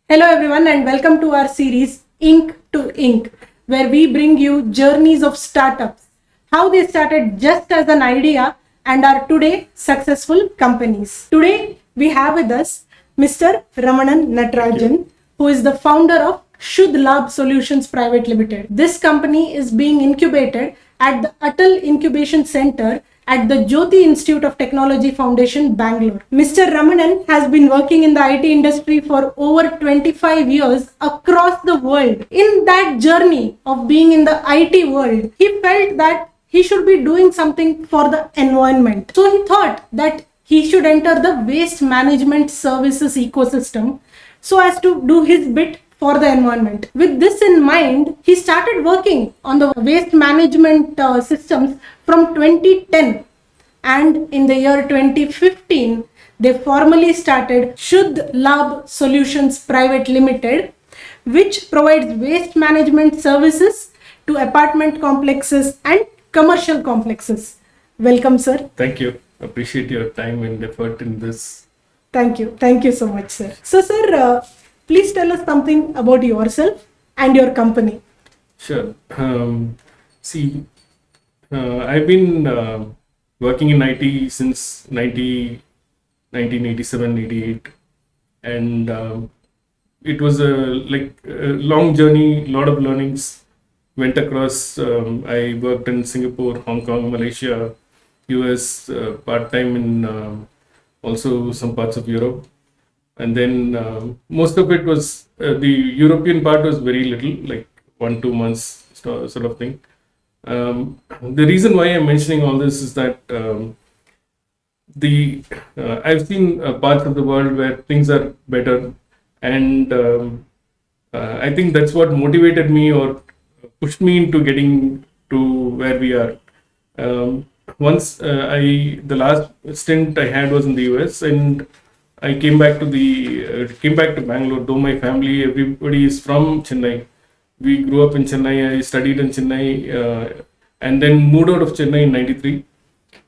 Hello, everyone, and welcome to our series Ink to Ink, where we bring you journeys of startups, how they started just as an idea and are today successful companies. Today, we have with us Mr. Ramanan Natarajan, who is the founder of Shudh Labh Solutions Private Limited. This company is being incubated at the Atal Incubation Center at the Jyothy Institute of Technology Foundation, Bangalore. Mr. Ramanan has been working in the IT industry for over 25 years across the world. In that journey of being in the IT world, he felt that he should be doing something for the environment. So he thought that he should enter the waste management services ecosystem so as to do his bit for the environment. With this in mind, he started working on the waste management systems from 2010, and in the year 2015 they formally started Shudh Labh Solutions Private Limited, which provides waste management services to apartment complexes and commercial complexes. Welcome, sir. Thank you. Appreciate your time and effort in this. Thank you. Thank you so much, sir. So, sir, please tell us something about yourself and your company. Sure. I've been working in IT since 1987, 88. And it was a long journey, lot of learnings. Went across, I worked in Singapore, Hong Kong, Malaysia, US, part-time in also some parts of Europe. And then most of it was, the European part was very little, like 1-2 months sort of thing. The reason why I'm mentioning all this is that I've seen parts of the world where things are better, and I think that's what motivated me or pushed me into getting to where we are. The last stint I had was in the US, and I came back to Bangalore. Though my family, everybody is from Chennai. We grew up in Chennai. I studied in Chennai, and then moved out of Chennai in '93.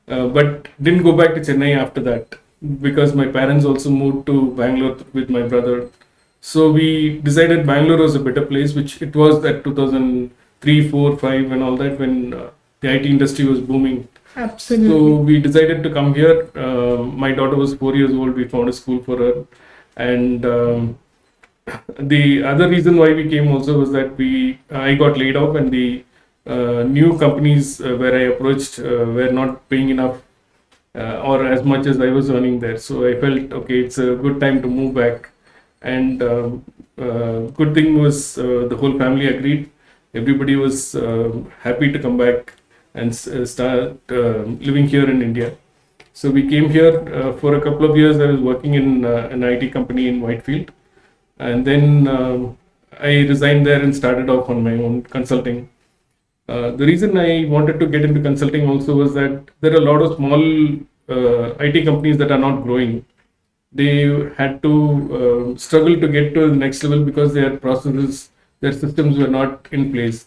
But didn't go back to Chennai after that because my parents also moved to Bangalore with my brother. So we decided Bangalore was a better place, which it was at 2003, 4, 5, and all that, when the IT industry was booming. Absolutely. So we decided to come here. My daughter was 4 years old. We found a school for her. And the other reason why we came also was that I got laid off, and the new companies where I approached were not paying enough or as much as I was earning there. So I felt, okay, it's a good time to move back. And good thing was the whole family agreed. Everybody was happy to come back and start living here in India. So we came here for a couple of years. I was working in an IT company in Whitefield. And then I resigned there and started off on my own consulting. The reason I wanted to get into consulting also was that there are a lot of small IT companies that are not growing. They had to struggle to get to the next level because their processes, their systems were not in place.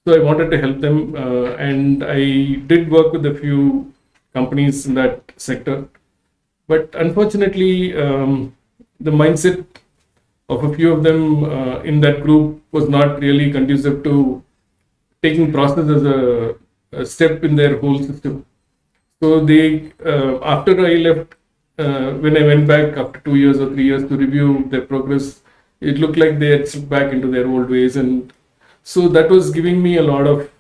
So I wanted to help them, and I did work with a few companies in that sector. But unfortunately, the mindset of a few of them in that group was not really conducive to taking process as a step in their whole system. So after I left, when I went back after 2 years or 3 years to review their progress, it looked like they had slipped back into their old ways. And so that was giving me a lot of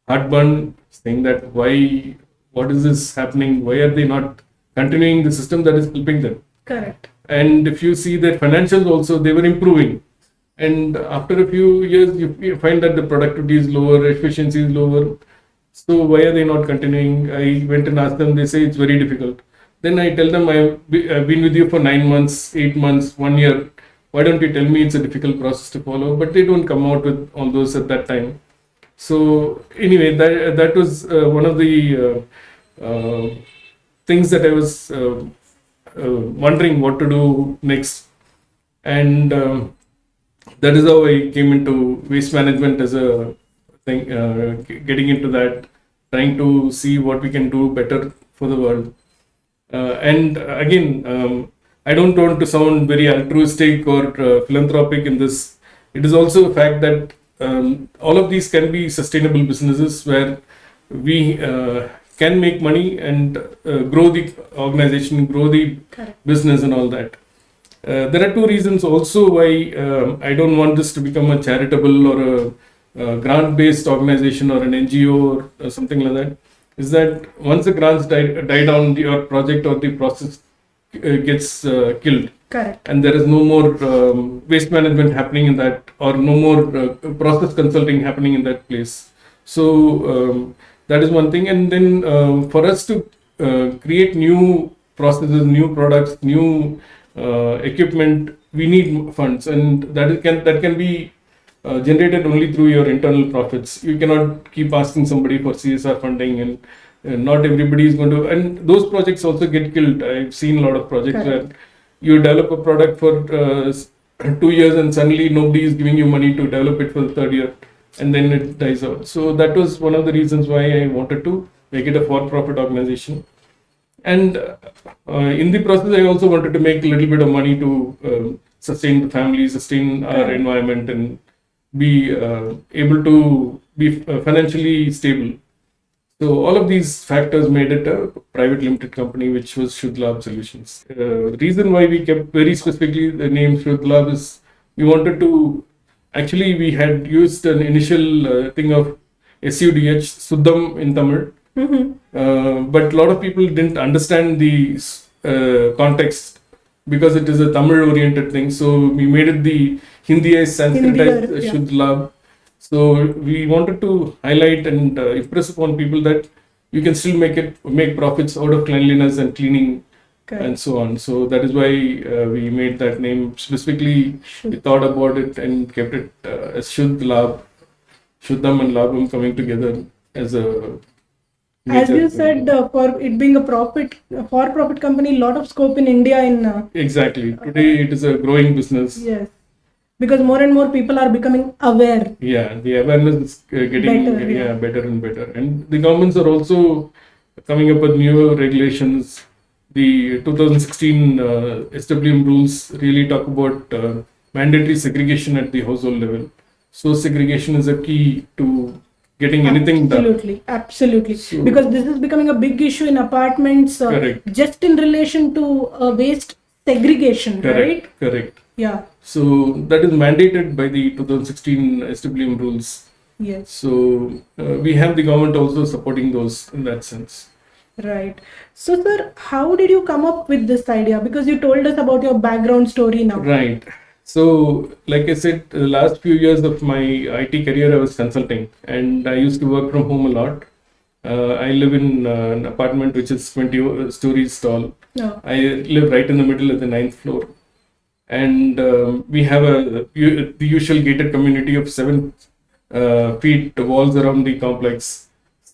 heartburn, saying that what is this happening? Why are they not continuing the system that is helping them? Correct. And if you see their financials also, they were improving. And after a few years, you find that the productivity is lower, efficiency is lower. So why are they not continuing? I went and asked them. They say it's very difficult. Then I tell them, I've been with you for 9 months, 8 months, 1 year. Why don't you tell me it's a difficult process to follow? But they don't come out with all those at that time. So anyway, that was one of the things that I was wondering what to do next. And that is how I came into waste management as a thing, getting into that, trying to see what we can do better for the world. And again, I don't want to sound very altruistic or philanthropic in this. It is also a fact that all of these can be sustainable businesses where we can make money and grow the organization, grow the business, and all that. There are two reasons also why I don't want this to become a charitable or a grant-based organization or an NGO or something like that. Is that once the grants die down, your project or the process gets killed. Correct. And there is no more waste management happening in that, or no more process consulting happening in that place. So that is one thing. And then for us to create new processes, new products, new equipment, we need funds, and that can be generated only through your internal profits. You cannot keep asking somebody for CSR funding, and not everybody is going to. And those projects also get killed. I've seen a lot of projects where you develop a product for 2 years and suddenly nobody is giving you money to develop it for the third year, and then it dies out. So that was one of the reasons why I wanted to make it a for-profit organization. And in the process, I also wanted to make a little bit of money to sustain the family, sustain our environment, and be able to be financially stable. So all of these factors made it a private limited company, which was Shudh Labh Solutions. The reason why we kept very specifically the name Shudh Labh is we wanted to, actually we had used an initial thing of SUDH, Suddham in Tamil. But a lot of people didn't understand the context because it is a Tamil oriented thing. So we made it the Hindi-ized Sanskritized Shudh Labh. So we wanted to highlight and impress upon people that you can still make profits out of cleanliness and cleaning and so on. So that is why we made that name specifically. We thought about it and kept it as Shudh Labh, Shuddham and Labham coming together as a. As you said, for it being a for-profit company, lot of scope in India in. Exactly. Today it is a growing business. Yes. Because more and more people are becoming aware. Yeah, the awareness is getting better and better. And the governments are also coming up with newer regulations. The 2016 SWM rules really talk about mandatory segregation at the household level. So segregation is a key to getting anything done. Absolutely. So, because this is becoming a big issue in apartments, just in relation to waste segregation, right? Correct. Yeah. So that is mandated by the 2016 SWM rules. Yes. So we have the government also supporting those in that sense. Right. So, sir, how did you come up with this idea? Because you told us about your background story now. Right. So, like I said, the last few years of my IT career, I was consulting, and I used to work from home a lot. I live in an apartment which is 20 stories tall. No. I live right in the middle at the 9th floor. And we have the usual gated community of 7 feet walls around the complex.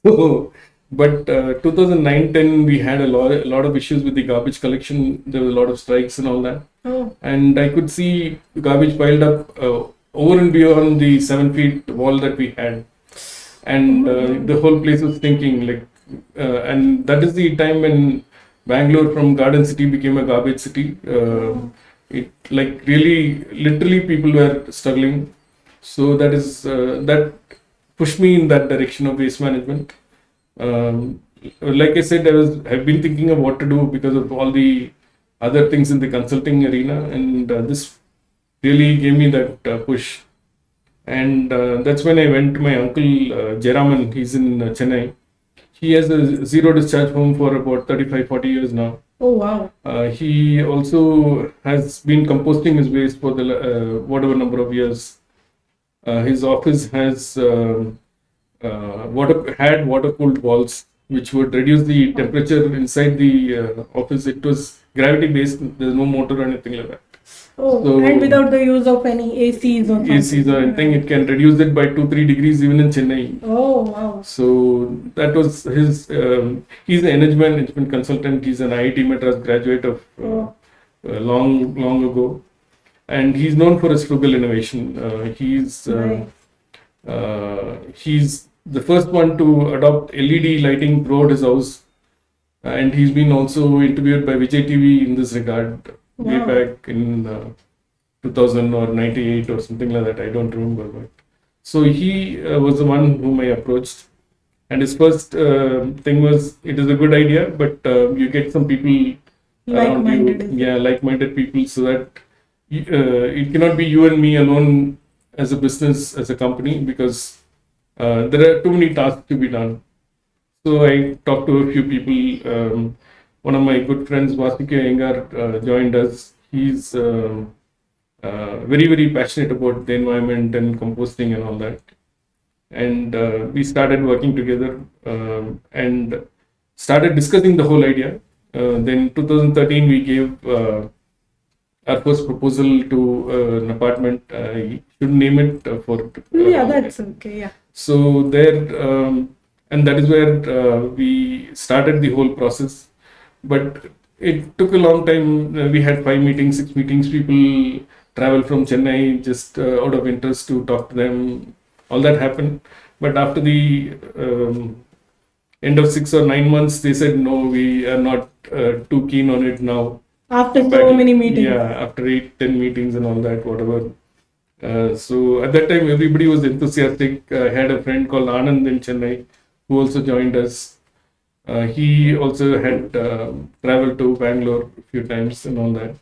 So, but 2009-10 we had a lot of issues with the garbage collection. There was a lot of strikes and all that. Oh. And I could see garbage piled up over and beyond the 7 feet wall that we had, and the whole place was stinking. And that is the time when Bangalore from Garden City became a garbage city. It really, literally, people were struggling. So that pushed me in that direction of waste management. Like I said, I've been thinking of what to do because of all the other things in the consulting arena, and this really gave me that push. And that's when I went to my uncle Jeraman. He's in Chennai. He has a zero discharge home for about 35-40 years now. Oh wow! He also has been composting his waste for the whatever number of years. His office has water-cooled walls, which would reduce the temperature inside the office. It was gravity-based. There's no motor or anything like that. Oh, so, and without the use of any ACs or something. ACs or anything, it can reduce it by 2-3 degrees even in Chennai. Oh, wow. So that was his, he's an energy management consultant. He's an IIT Madras graduate of long ago. And he's known for his frugal innovation. He's the first one to adopt LED lighting throughout his house. And he's been also interviewed by Vijay TV in this regard. way Wow. back in 2000 or 98 or something like that. I don't remember. But so he was the one whom I approached. And his first thing was, it is a good idea, but you get some people around you, Like-minded, is it? yeah, like-minded people, so that it cannot be you and me alone as a business, as a company, because there are too many tasks to be done. So I talked to a few people. One of my good friends, Vasike Engar, joined us. He's very, very passionate about the environment and composting and all that. And we started working together and started discussing the whole idea. Then 2013 we gave our first proposal to an apartment. I shouldn't name it for. Yeah, that's okay. Yeah. So there, and that is where we started the whole process. But it took a long time. We had 5 meetings, 6 meetings. People travel from Chennai just out of interest to talk to them. All that happened. But after the end of 6 or 9 months, they said, no, we are not too keen on it now. After But so many meetings. yeah, after 8, 10 meetings and all that, whatever. So at that time, everybody was enthusiastic. I had a friend called Anand in Chennai who also joined us. He also had traveled to Bangalore a few times and all that.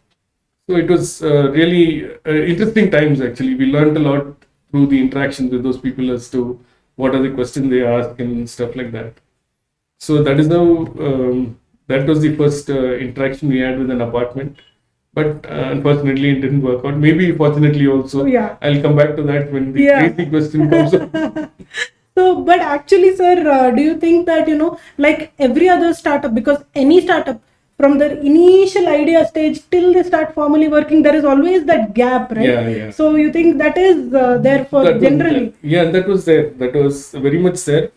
So it was really interesting times actually. We learned a lot through the interactions with those people as to what are the questions they ask and stuff like that. So that is how that was the first interaction we had with an apartment. But unfortunately, it didn't work out. Maybe fortunately also. Oh, yeah. I'll come back to that when the Yeah. crazy question comes up. So, but actually, sir, do you think that, like every other startup, because any startup from the initial idea stage till they start formally working, there is always that gap, right? Yeah, yeah. So, you think that is there for That was generally? there. Yeah, that was there. That was very much there.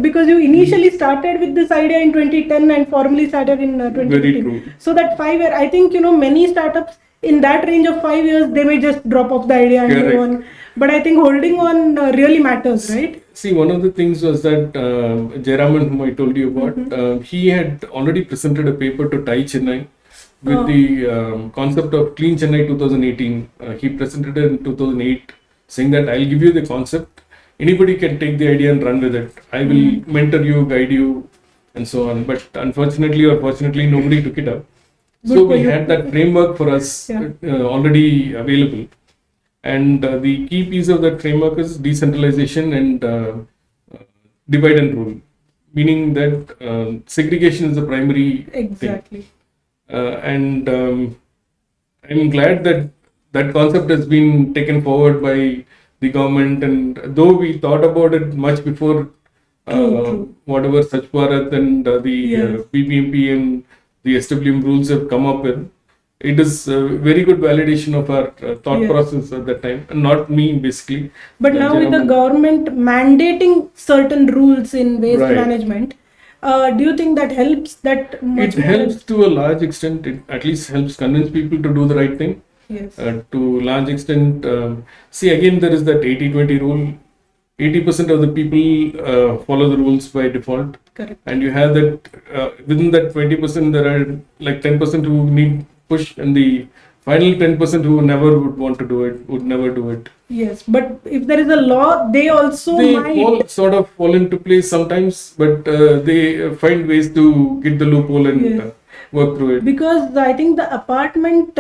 Because you initially started with this idea in 2010 and formally started in 2015. Very true. So that 5 year, I think, many startups in that range of 5 years, they may just drop off the idea and Correct. move on. But I think holding on really matters, right? See, one of the things was that Jayaraman, whom I told you about, he had already presented a paper to TiE Chennai with the concept of Clean Chennai 2018. He presented it in 2008, saying that I'll give you the concept. Anybody can take the idea and run with it. I will mentor you, guide you, and so on. But unfortunately or fortunately, nobody took it up. Good So for we you. had that framework for us Yeah. already available. And the key piece of that framework is decentralization and divide and rule, meaning that segregation is the primary thing. Exactly. And I'm glad that that concept has been taken forward by the government. And though we thought about it much before True. whatever Swachh Bharat and the Yes. BBMP and the SWM rules have come up with, it is a very good validation of our thought Yes. process at that time, and not me basically. But now with the Jayaraman. government mandating certain rules in waste Right. management, do you think that helps that much It more? helps to a large extent. It at least helps convince people to do the right thing. Yes. To large extent, see again there is that 80-20 rule. 80% of the people follow the rules by default, Correct. and you have that within that 20% there are like 10% who need push, and the final 10% who never would want to do it, would never do it. Yes. But if there is a law, they also They might. all sort of fall into place sometimes, but they find ways to get the loophole and Yes. work through it. Because I think the apartment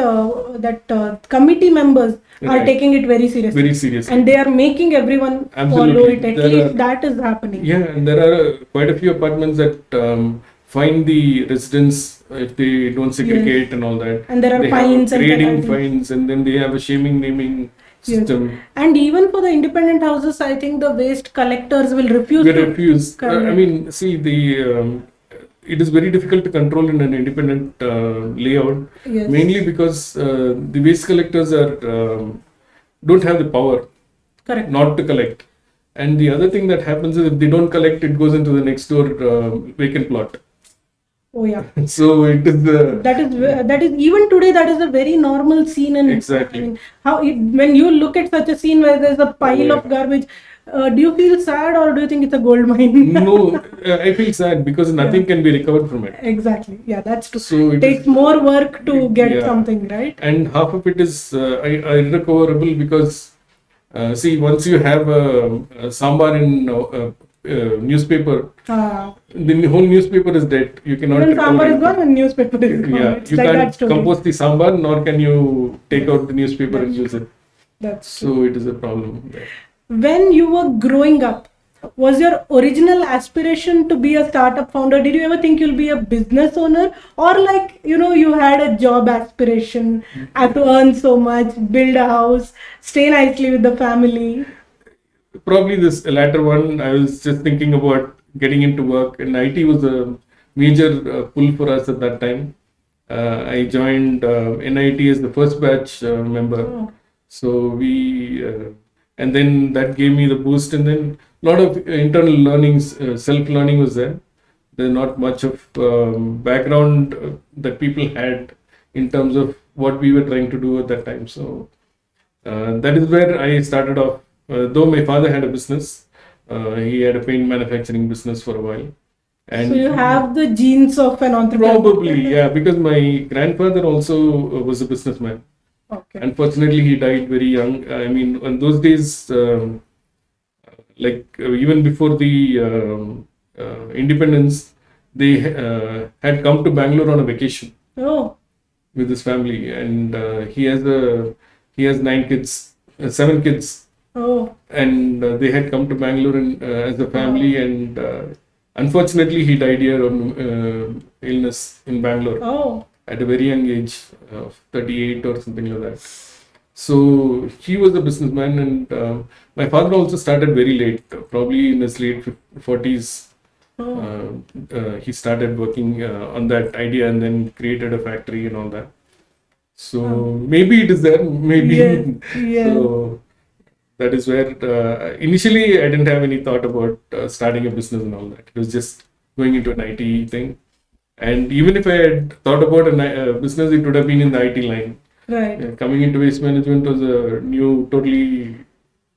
committee members are Right. taking it very seriously. Very seriously. And they are making everyone follow Absolutely. it. At There least are- that is happening. Yeah, and there are quite a few apartments that fine the residents if they don't segregate and all that. And there are They fines have and grading penalties. fines, and then they have a shaming naming Yes. system. And even for the independent houses, I think the waste collectors will refuse We to. refuse. Correct. I mean, see, it is very difficult to control in an independent layout, Yes. mainly because the waste collectors don't have the power Correct. not to collect. And the other thing that happens is if they don't collect, it goes into the next door vacant plot. Oh yeah. So it is That is even today that is a very normal scene in Exactly. I mean, when you look at such a scene where there's a pile Yeah. of garbage, Do you feel sad or do you think it's a gold mine? No, I feel sad because nothing can be recovered from it. Exactly. Yeah, that's true. So It it takes is, more work to get yeah. something, right? And half of it is irrecoverable because see, once you have a sambar in newspaper, the whole newspaper is dead. You cannot Even recover sambar is anything. gone and newspaper is gone. Yeah, It's you like that can't story. compose the sambar, nor can you take out the newspaper and That's use it. That's true. So it is a problem there. When you were growing up, was your original aspiration to be a startup founder? Did you ever think you'll be a business owner? Or like, you had a job aspiration, have to earn so much, build a house, stay nicely with the family? Probably this latter one, I was just thinking about getting into work, and IT was a major pull for us at that time. I joined NIT as the first batch member. Oh. So and then that gave me the boost, and then a lot of internal learnings, self learning was there. There's not much of background that people had in terms of what we were trying to do at that time. So that is where I started off. Though my father had a business, he had a paint manufacturing business for a while. And So you have the genes of an entrepreneur. probably, yeah, because my grandfather also was a businessman. Okay. Unfortunately, he died very young. I mean, in those days, even before the independence, they had come to Bangalore on a vacation Oh. with his family, and he has 9 kids, 7 kids, Oh. and they had come to Bangalore as a family, and unfortunately, he died here on illness in Bangalore Oh. at a very young age of 38 or something like that. So he was a businessman, and my father also started very late, probably in his late 40s. He started working on that idea and then created a factory and all that. So maybe it is there, maybe. Yes, yes. So that is where initially I didn't have any thought about starting a business and all that. It was just going into an IT thing. And even if I had thought about a business, it would have been in the IT line. Right. Coming into waste management was a totally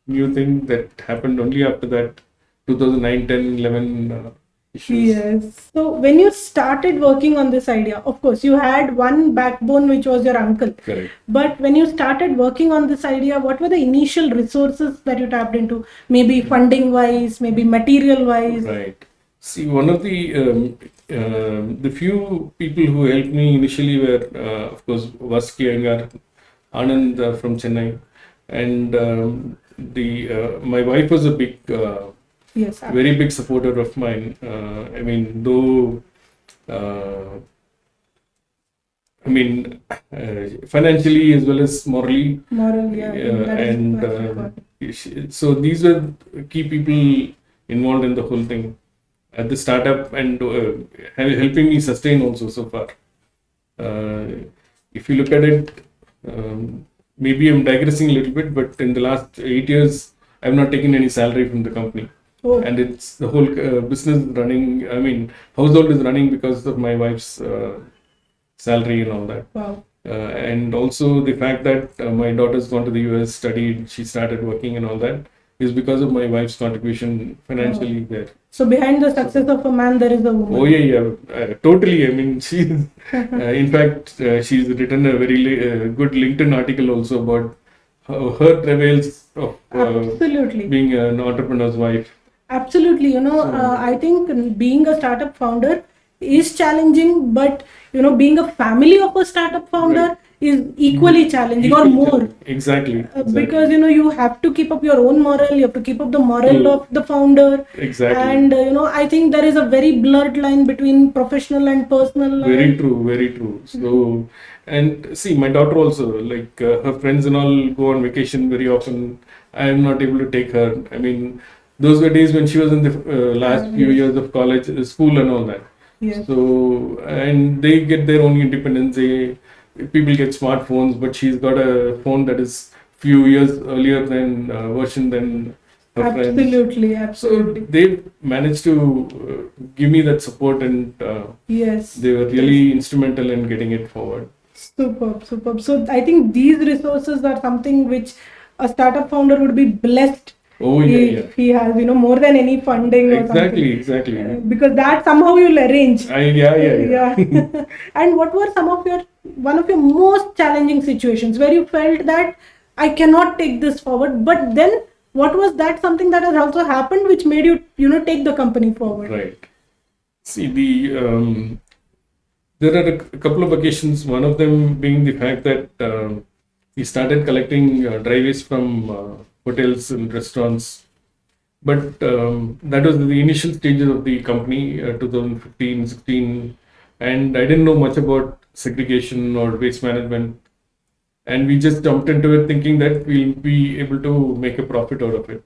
new thing that happened only after that 2009, 10, 11 issues. Yes. So when you started working on this idea, of course, you had one backbone, which was your uncle. Correct. But when you started working on this idea, what were the initial resources that you tapped into? Maybe funding wise, maybe material wise. Right. See, one of the few people who helped me initially were, of course, Vaski Angar, Anand from Chennai, and my wife was a big, Yes. very big supporter of mine. I mean, though, financially as well as morally. Moral, yeah. That is And very important. so these were key people involved in the whole thing at the startup, and helping me sustain also so far. If you look at it, maybe I'm digressing a little bit, but in the last 8 years, I've not taken any salary from the company. Oh. And it's the whole business running, household is running because of my wife's salary and all that. Wow. And also the fact that my daughter's gone to the US, studied, she started working and all that is because of my wife's contribution financially there. So behind the success of a man, there is a woman. Oh yeah, totally. I mean, she's in fact she's written a very good LinkedIn article also about her travails of Absolutely. being an entrepreneur's wife. Absolutely. I think being a startup founder is challenging, but being a family of a startup founder is equally challenging or more. Exactly. Because you have to keep up your own moral, you have to keep up the moral of the founder. Exactly. And I think there is a very blurred line between professional and personal. Very true, very true. So, and see, my daughter also, like her friends and all go on vacation very often. I am not able to take her. I mean, those were days when she was in the last few years of college, school and all that. Yes. So, and they get their own independence. People get smartphones, but she's got a phone that is few years earlier than version than her friends. Absolutely. So they managed to give me that support, and Yes. they were really instrumental in getting it forward. Superb. So I think these resources are something which a startup founder would be blessed Oh, yeah, yeah. He has, more than any funding or something. Exactly. Because that somehow you'll arrange. Yeah. And what were one of your most challenging situations where you felt that I cannot take this forward, but then what was that something that has also happened which made you, take the company forward? Right. See, there are a couple of occasions, one of them being the fact that we started collecting dry waste from hotels and restaurants. But that was the initial stages of the company, 2015, 16, and I didn't know much about segregation or waste management. And we just jumped into it thinking that we'll be able to make a profit out of it.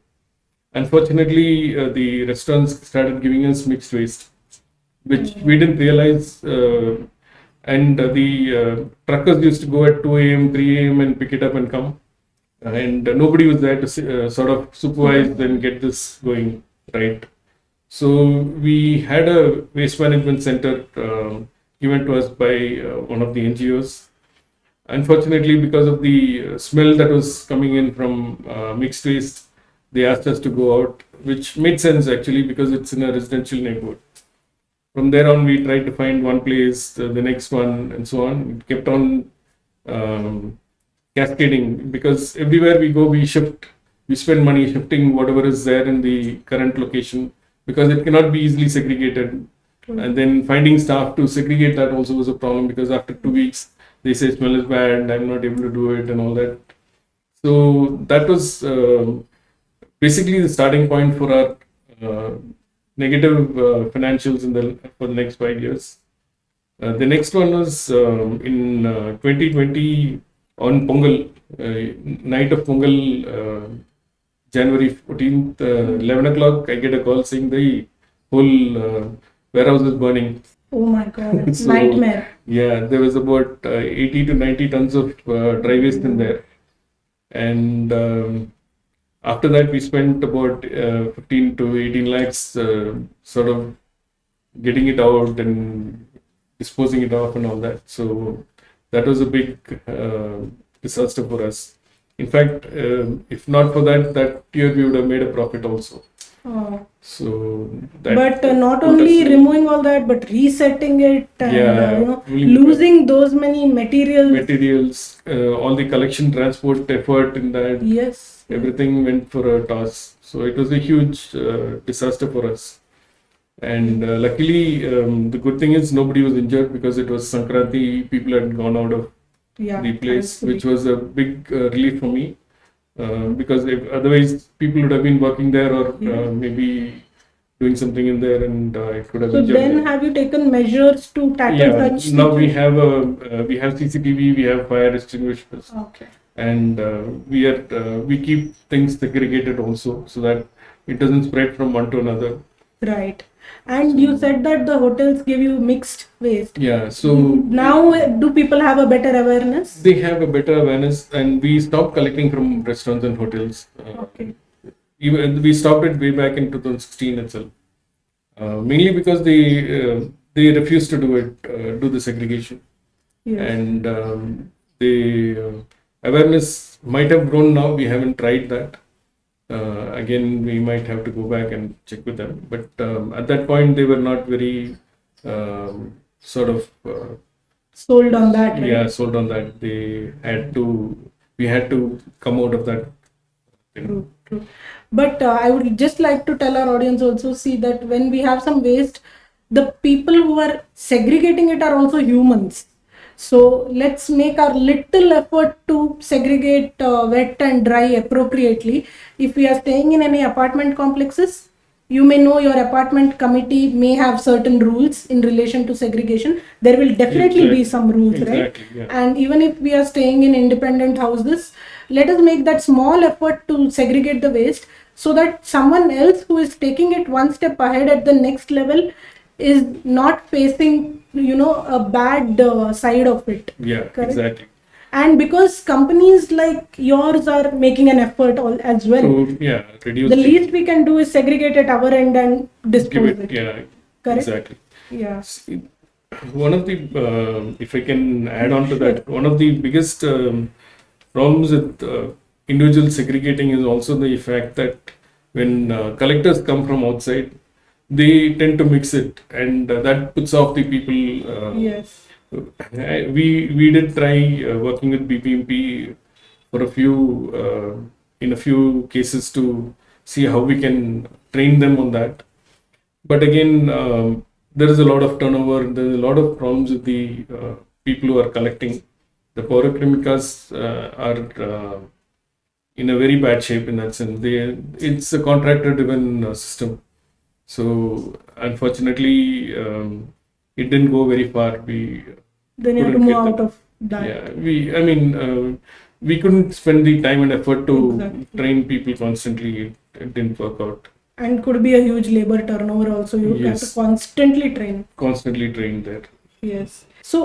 Unfortunately, the restaurants started giving us mixed waste, which we didn't realize. And the truckers used to go at 2 a.m., 3 a.m. and pick it up and come. And nobody was there to sort of supervise and get this going right. So we had a waste management center given to us by one of the NGOs. Unfortunately, because of the smell that was coming in from mixed waste, they asked us to go out, which made sense actually because it's in a residential neighborhood. From there on, we tried to find one place, the next one, and so on. It kept on cascading because everywhere we go, we spend money shifting whatever is there in the current location because it cannot be easily segregated. And then finding staff to segregate that also was a problem because after 2 weeks, they say smell is bad, I'm not able to do it, and all that. So that was basically the starting point for our negative financials for the next 5 years. The next one was in 2020 on Pongal, night of Pongal, January 14th, 11 o'clock, I get a call saying the whole warehouse is burning. Oh my God, nightmare. Yeah, there was about 80 to 90 tons of dry waste in there. And after that, we spent about 15 to 18 lakhs sort of getting it out and disposing it off and all that. So that was a big disaster for us. In fact, if not for that year we would have made a profit also. Oh. So but not only removing all that, but resetting it and losing those many materials, all the collection, transport effort in that. Yes. Everything went for a toss. So it was a huge disaster for us. And luckily, the good thing is nobody was injured because it was Sankranti. People had gone out of the place, which was a big relief for me. Because otherwise, people would have been working there or maybe doing something in there, and it could have. So then, have you taken measures to tackle such? Now we have CCTV, we have fire extinguishers. Okay. And we keep things segregated also so that it doesn't spread from one to another. Right. And you said that the hotels give you mixed waste. Yeah. So now, do people have a better awareness? They have a better awareness, and we stopped collecting from restaurants and hotels. Okay. We stopped it way back in 2016 itself. Mainly because they refused to do the segregation. Yes. And the awareness might have grown now. We haven't tried that. Again, we might have to go back and check with them. But at that point, they were not very sort of sold on that. Right? Yeah, sold on that. We had to come out of that. True. But I would just like to tell our audience also, see that when we have some waste, the people who are segregating it are also humans. So let's make our little effort to segregate wet and dry appropriately. If we are staying in any apartment complexes, you may know your apartment committee may have certain rules in relation to segregation. There will definitely be some rules, right? Yeah. And even if we are staying in independent houses, let us make that small effort to segregate the waste so that someone else who is taking it one step ahead at the next level is not facing, a bad side of it. Yeah, correct? Exactly. And because companies like yours are making an effort as well. So, reduce the least we can do is segregate at our end and dispose it. Yeah, correct? Exactly. Yeah. See, one of the, if I can add on to that, one of the biggest problems with individual segregating is also the fact that when collectors come from outside, they tend to mix it, and that puts off the people. Yes. We did try working with BPMP for in a few cases to see how we can train them on that. But again, there is a lot of turnover. There is a lot of problems with the people who are collecting. The Porokrimikas are in a very bad shape in that sense. It's a contractor-driven system. So unfortunately, it didn't go very far. Then you have to couldn't move get out of that. Yeah, I mean, we couldn't spend the time and effort to Exactly. train people constantly. It didn't work out. And could be a huge labor turnover also. You have to Yes. constantly train. Constantly trained there. Yes. So,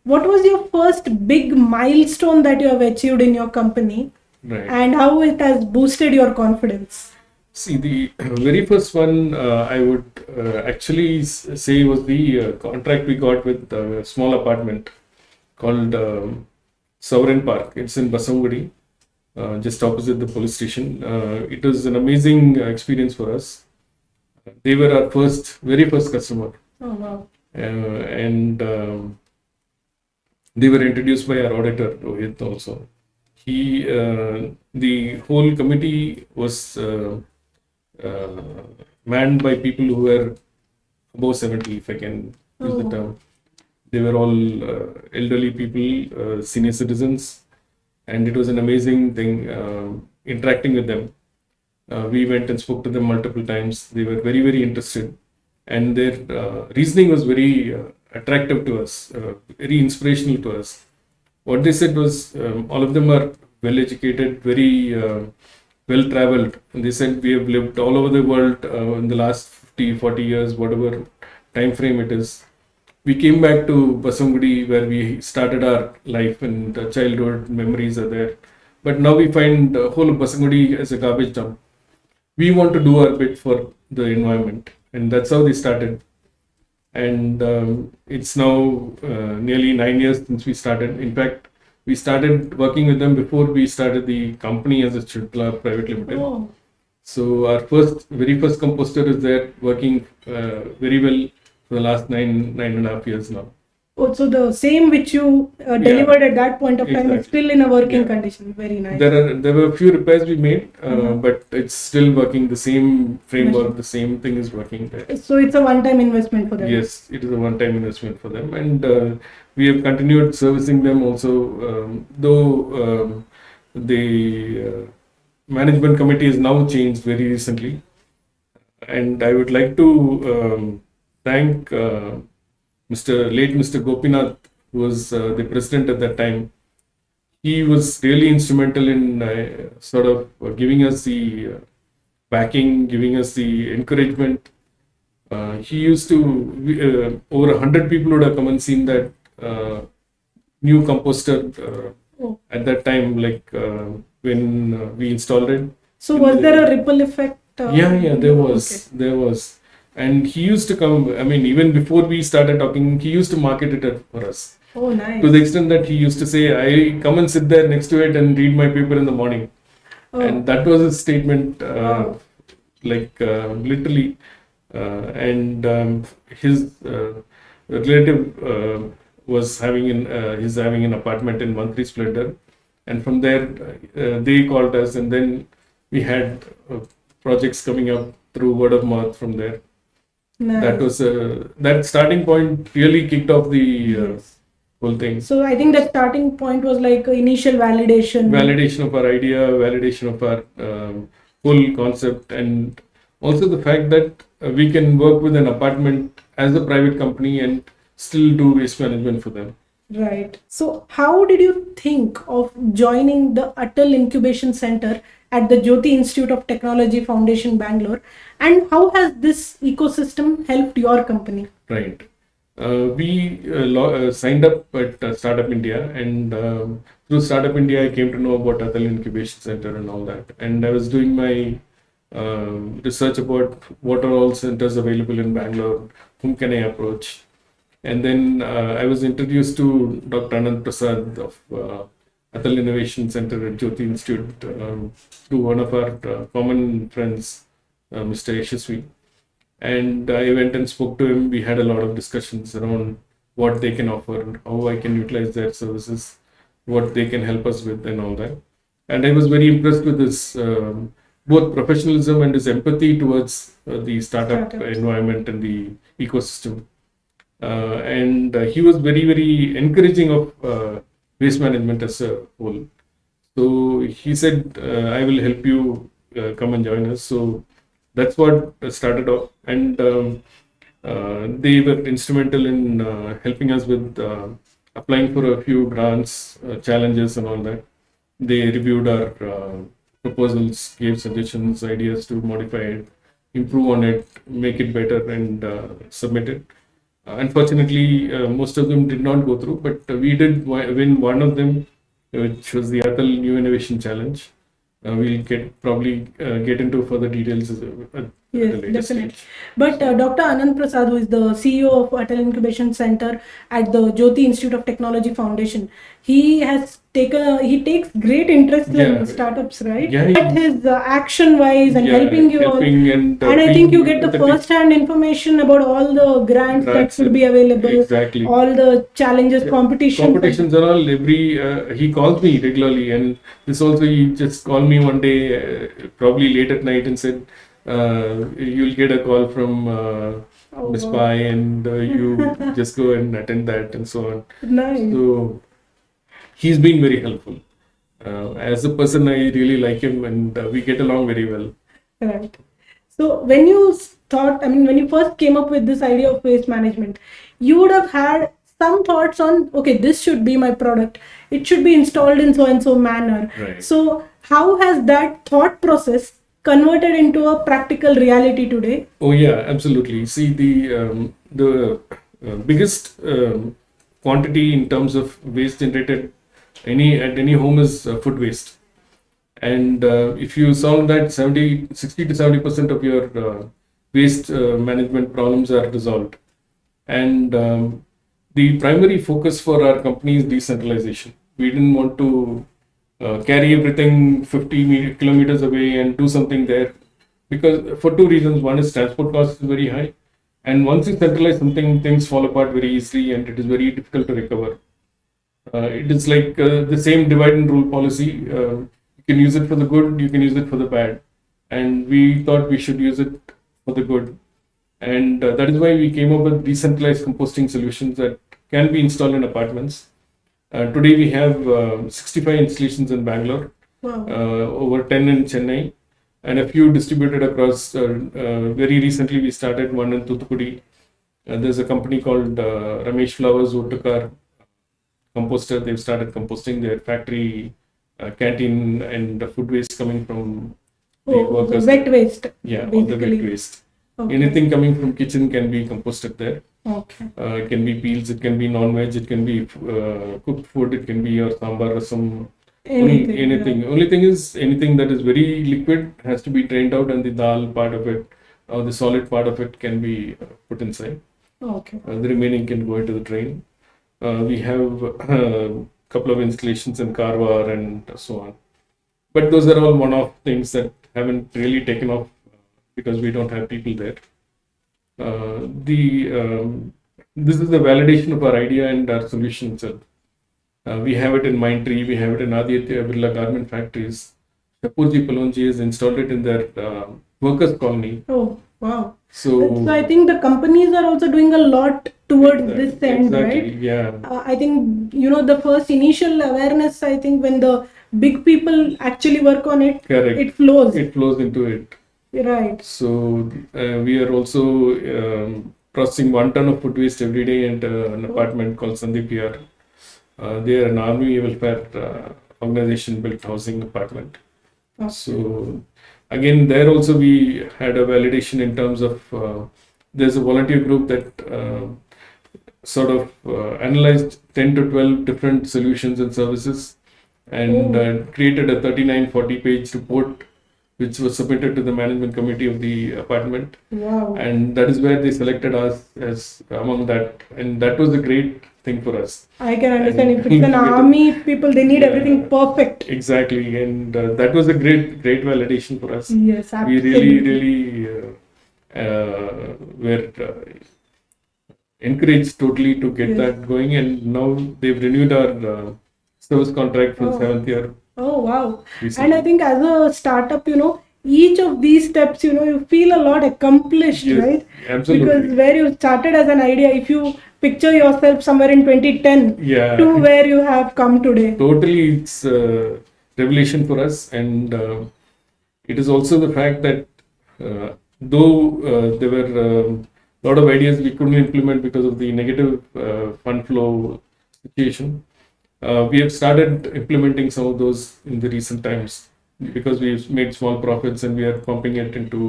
what was your first big milestone that you have achieved in your company, Right. and how it has boosted your confidence? See, the very first one I would actually say was the contract we got with a small apartment called Sovereign Park. It's in Basangudi, just opposite the police station. It was an amazing experience for us. They were our very first customer, Oh wow. and they were introduced by our auditor Rohit also. The whole committee was manned by people who were above 70, if I can use the Oh. term. They were all elderly people, senior citizens, and it was an amazing thing interacting with them. We went and spoke to them multiple times. They were very, very interested, and their reasoning was very attractive to us, very inspirational to us. What they said was all of them are well educated, very well traveled, and they said we have lived all over the world in the last 50, 40 years, whatever time frame it is. We came back to Basangudi where we started our life, and the childhood memories are there. But now we find the whole of Basangudi as a garbage dump. We want to do our bit for the environment, and that's how they started. And it's now nearly 9 years since we started. In fact, we started working with them before we started the company as a Shudh Labh Private Limited. Oh. So our very first composter is there working very well for the last 9.5 years now. Oh, so the same which you delivered at that point of time is Exactly. still in a working Yeah. condition. Very nice. There were a few repairs we made, Mhm. but it's still working. The same framework, the same thing is working there. So it's a one-time investment for them. Yes, it is a one-time investment for them, and we have continued servicing them also. Though the management committee has now changed very recently, and I would like to thank Mr. Gopinath, who was the president at that time. He was really instrumental in sort of giving us the backing, giving us the encouragement. He used to, over 100 people would have come and seen that new composter Oh. at that time, like when we installed it. So was there a ripple effect? Yeah, there was. And he used to come, I mean, even before we started talking, he used to market it for us. Oh, nice. To the extent that he used to say, I come and sit there next to it and read my paper in the morning. Oh. And that was his statement, Wow. literally. And his relative was he's having an apartment in Mantri Splendor. And from there, they called us, and then we had projects coming up through word of mouth from there. Nice. That was that starting point really kicked off the Yes. whole thing. So I think the starting point was like initial validation. Validation of our idea, validation of our whole concept, and also the fact that we can work with an apartment as a private company and still do waste management for them. Right. So how did you think of joining the Atal Incubation Center at the Jyothy Institute of Technology Foundation, Bangalore? And how has this ecosystem helped your company? Right. We signed up at Startup India, and through Startup India, I came to know about Atal Incubation Center and all that. And I was doing my research about what are all centers available in Bangalore, whom can I approach. And then I was introduced to Dr. Anand Prasad of Atal Innovation Center at Jyothy Institute through one of our common friends, Mr. Yashasvi. And I went and spoke to him. We had a lot of discussions around what they can offer, how I can utilize their services, what they can help us with, and all that. And I was very impressed with his both professionalism and his empathy towards the startup environment and the ecosystem. And he was very, very encouraging of waste management as a whole. So he said, I will help you come and join us. So that's what started off. And they were instrumental in helping us with applying for a few grants, challenges, and all that. They reviewed our proposals, gave suggestions, ideas to modify it, improve on it, make it better, and submit it. Unfortunately, most of them did not go through, but we did win one of them, which was the Atal New Innovation Challenge. We'll probably get into further details at Yes, the later definitely. stage. But Dr. Anand Prasad, who is the CEO of Atal Incubation Center at the Jyothy Institute of Technology Foundation, he takes great interest in startups, right? Yeah, But his action-wise and helping you all, and I think you get the first-hand information about all the grants that could be available, exactly, all the challenges, competitions and all. He calls me regularly, and this also he just called me one day, probably late at night, and said, you'll get a call from Miss Pai, and you just go and attend that, and so on. Nice. So he's been very helpful. As a person, I really like him, and we get along very well. Right. So when you when you first came up with this idea of waste management, you would have had some thoughts on, okay, this should be my product. It should be installed in so and so manner. Right. So how has that thought process converted into a practical reality today? Oh yeah, absolutely. See, the biggest quantity in terms of waste generated at any home is food waste. And if you solve that, 60 to 70% of your waste management problems are resolved. And the primary focus for our company is decentralization. We didn't want to carry everything 50 kilometers away and do something there, because for two reasons. One is transport cost is very high, and once you centralize something, things fall apart very easily, and it is very difficult to recover. It is like the same divide and rule policy. You can use it for the good, you can use it for the bad, and we thought we should use it for the good. And that is why we came up with decentralized composting solutions that can be installed in apartments. Today we have 65 installations in Bangalore, over 10 in Chennai, and a few distributed across. Very recently we started one in Thoothukudi. There's a company called Ramesh Flowers who took our composter. They've started composting their factory canteen and the food waste coming from the workers. Wet waste. Yeah, all the wet waste. Okay. Anything coming from kitchen can be composted there. Okay. It can be peels, it can be non-veg, it can be cooked food, it can be your sambar, rasam, anything. Yeah. Only thing is, anything that is very liquid has to be drained out, and the dal part of it or the solid part of it can be put inside. Okay. The remaining can go into the drain. We have a couple of installations in Karwar and so on. But those are all one-off things that haven't really taken off because we don't have people there. This is the validation of our idea and our solution itself. We have it in Mindtree, we have it in Aditya Birla Garment Factories. Shapurji Palonji has installed it in their workers' colony. Oh, wow. So I think the companies are also doing a lot towards this end, right? Yeah. I think, the first initial awareness, I think when the big people actually work on it, correct, it flows. It flows into it. Right. So we are also processing 1 ton of food waste every day at an apartment called Sandeep PR. They are an army welfare organization built housing apartment. Okay. So again, there also we had a validation in terms of there's a volunteer group that sort of analyzed 10 to 12 different solutions and services and created a 39-40 page report, which was submitted to the management committee of the apartment. Wow. And that is where they selected us as among that. And that was a great thing for us. I can understand. And If it's an army, people, they need Yeah. everything perfect. Exactly. And that was a great validation for us. Yes, We absolutely. really were encouraged totally to get Yes. that going. And now they've renewed our service contract for Oh. 7th year. Oh, wow. recently. And I think as a startup, each of these steps, you feel a lot accomplished, Yes, right? absolutely. Because where you started as an idea, if you picture yourself somewhere in 2010 Yeah. to where you have come today. Totally, it's a revelation for us, and it is also the fact that though there were a lot of ideas we couldn't implement because of the negative fund flow situation, we have started implementing some of those in the recent times because we've made small profits and we are pumping it into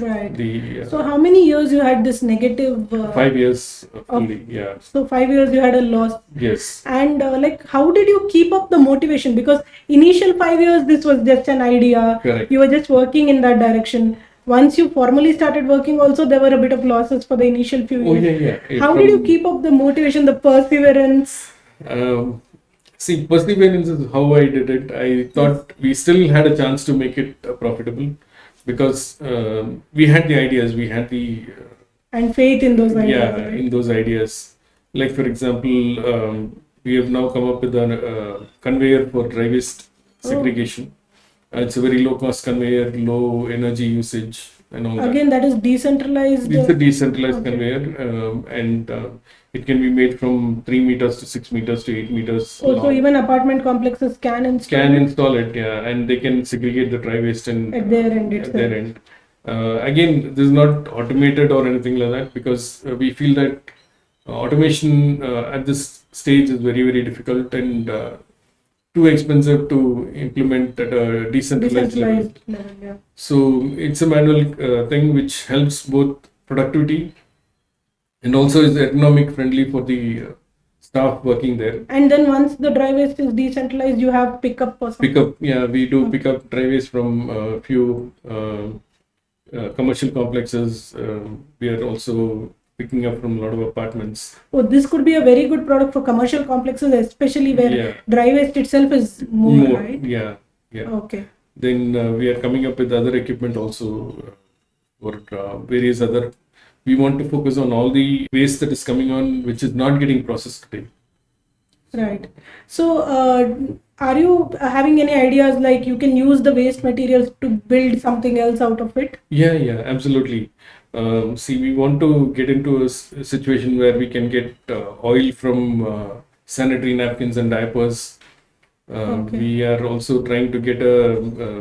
Right. the So how many years you had this negative? 5 years fully. Yeah. So 5 years you had a loss. Yes. And how did you keep up the motivation? Because initial 5 years, this was just an idea. Correct. You were just working in that direction. Once you formally started working, also there were a bit of losses for the initial few Oh years. yeah. How did you keep up the motivation, the perseverance? See, perseverance is how I did it. I thought we still had a chance to make it profitable because we had the ideas, we had the And faith in those ideas. yeah, right? in those ideas. Like for example, we have now come up with a conveyor for dry waste segregation. It's a very low cost conveyor, low energy usage, and all that. Again, that is decentralized. It's a decentralized Okay. conveyor, and it can be made from 3 meters to 6 meters to 8 meters Also, long. even apartment complexes can install Can it install it, yeah, and they can segregate the dry waste and at their end at itself. their end. Again, this is not automated or anything like that because we feel that automation at this stage is very, very difficult and too expensive to implement at a decentralized level. Decentralized level, yeah. So it's a manual thing which helps both productivity and also is economic friendly for the staff working there. And then once the dry waste is decentralized, you have pickup or something. Pickup, yeah, we do pick up dry waste from a few commercial complexes. We are also picking up from a lot of apartments. Oh, this could be a very good product for commercial complexes, especially where Yeah. dry waste itself is more, right? Yeah. Okay. Then we are coming up with other equipment also for various other. We want to focus on all the waste that is coming on, which is not getting processed today. Right. So, are you having any ideas like you can use the waste materials to build something else out of it? Yeah, absolutely. See, we want to get into a situation where we can get oil from sanitary napkins and diapers. Okay. We are also trying to get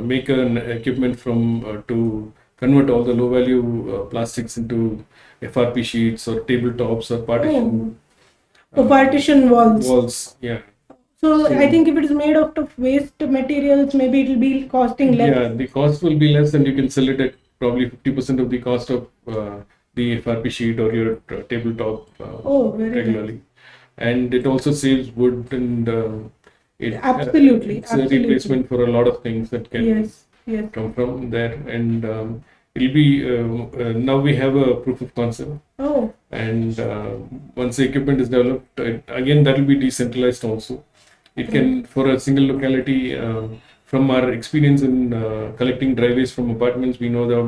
make an equipment from to convert all the low value plastics into FRP sheets or tabletops or partition Oh, partition walls. walls. Yeah. So, So- I think if it is made out of waste materials, maybe it will be costing less. Yeah, the cost will be less and you can sell it at probably 50% of the cost of the FRP sheet or your tabletop Oh, very regularly. And it also saves wood and it Absolutely, it's absolutely. a replacement for a lot of things that can Yes. come from there. And it'll be now we have a proof of concept. Oh, And once the equipment is developed, again that will be decentralized also. It can for a single locality. From our experience in collecting dry waste from apartments, we know that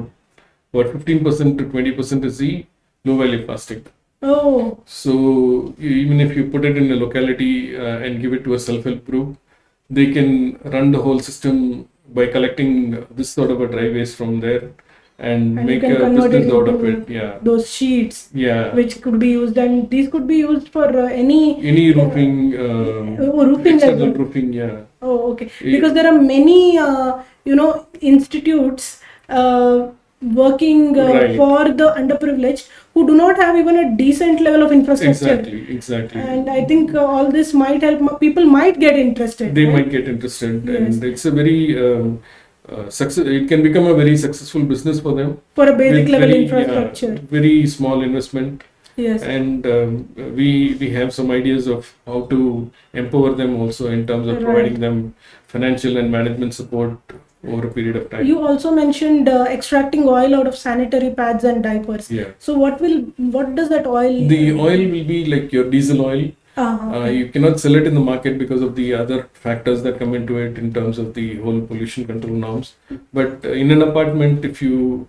about 15% to 20% is the low value plastic. oh, So even if you put it in a locality and give it to a self-help group, they can run the whole system by collecting this sort of a dry waste from there and and you make can a convert it business out of into it. Yeah, those sheets, yeah. which could be used, and these could be used for any Any roofing, roofing as external well. roofing, yeah. Oh, okay. Because there are many, institutes working Right. for the underprivileged who do not have even a decent level of infrastructure. Exactly. And I think all this might help. People might get interested. They right? might get interested, Yes. and it's a very success. It can become a very successful business for them. For a basic with level very, infrastructure. Very small investment. Yes. And we have some ideas of how to empower them also in terms of Right. providing them financial and management support over a period of time. You also mentioned extracting oil out of sanitary pads and diapers. Yeah. So what does that oil? The oil will be like your diesel oil. Okay. You cannot sell it in the market because of the other factors that come into it in terms of the whole pollution control norms. But in an apartment, if you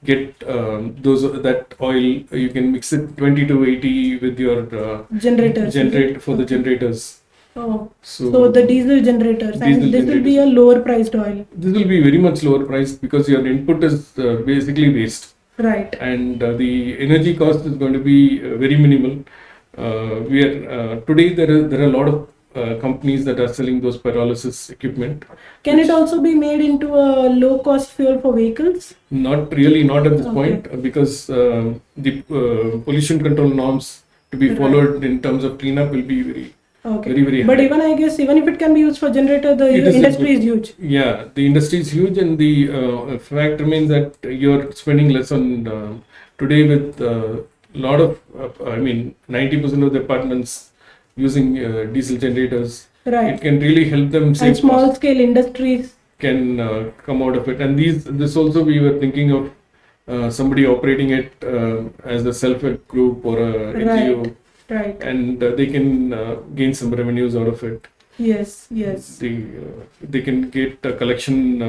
get that oil, you can mix it 20 to 80 with your Generators. the generators. Oh, so the diesel generators, and this will be a lower priced oil. This will be very much lower priced because your input is basically waste. Right. And the energy cost is going to be very minimal. We are today there are a lot of companies that are selling those pyrolysis equipment. Can it also be made into a low cost fuel for vehicles? Not really, not at this point, because the pollution control norms to be followed in terms of cleanup will be very very but high. Even I guess even if it can be used for generator, the industry is huge. Yeah, the industry is huge, and the fact remains that you're spending less on today with lot of 90% of the apartments using diesel generators. Right. It can really help them save and small costs. Scale industries Can come out of it, and this also we were thinking of somebody operating it as a self-help group or a NGO. Right. And they can gain some revenues out of it. Yes. They can get a collection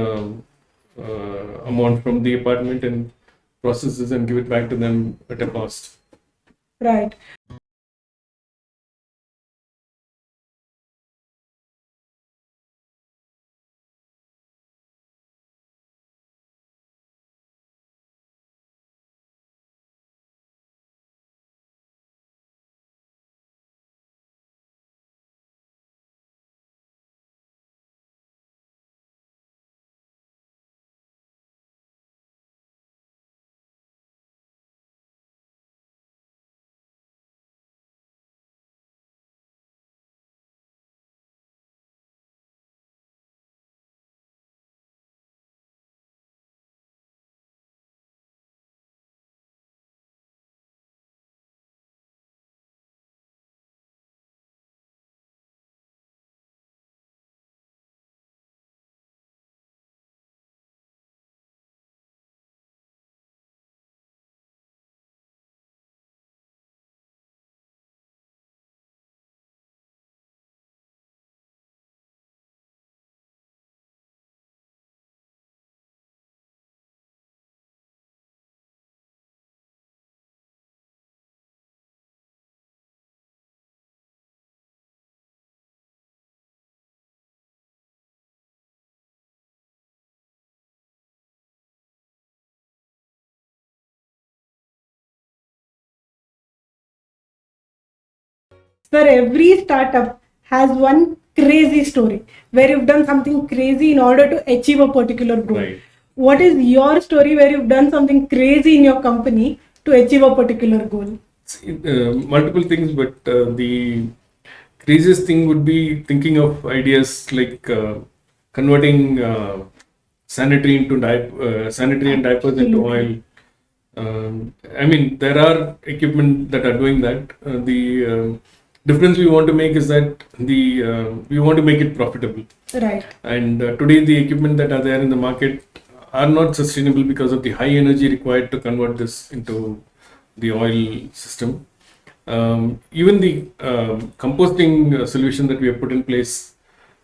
amount from the apartment and process this and give it back to them at a cost. Right. Sir, every startup has one crazy story where you've done something crazy in order to achieve a particular goal. Right. What is your story where you've done something crazy in your company to achieve a particular goal? Multiple things, but the craziest thing would be thinking of ideas like converting sanitary and diapers into oil. There are equipment that are doing that. The difference we want to make is that we want to make it profitable. Right. And today the equipment that are there in the market are not sustainable because of the high energy required to convert this into the oil system. Even the composting solution that we have put in place,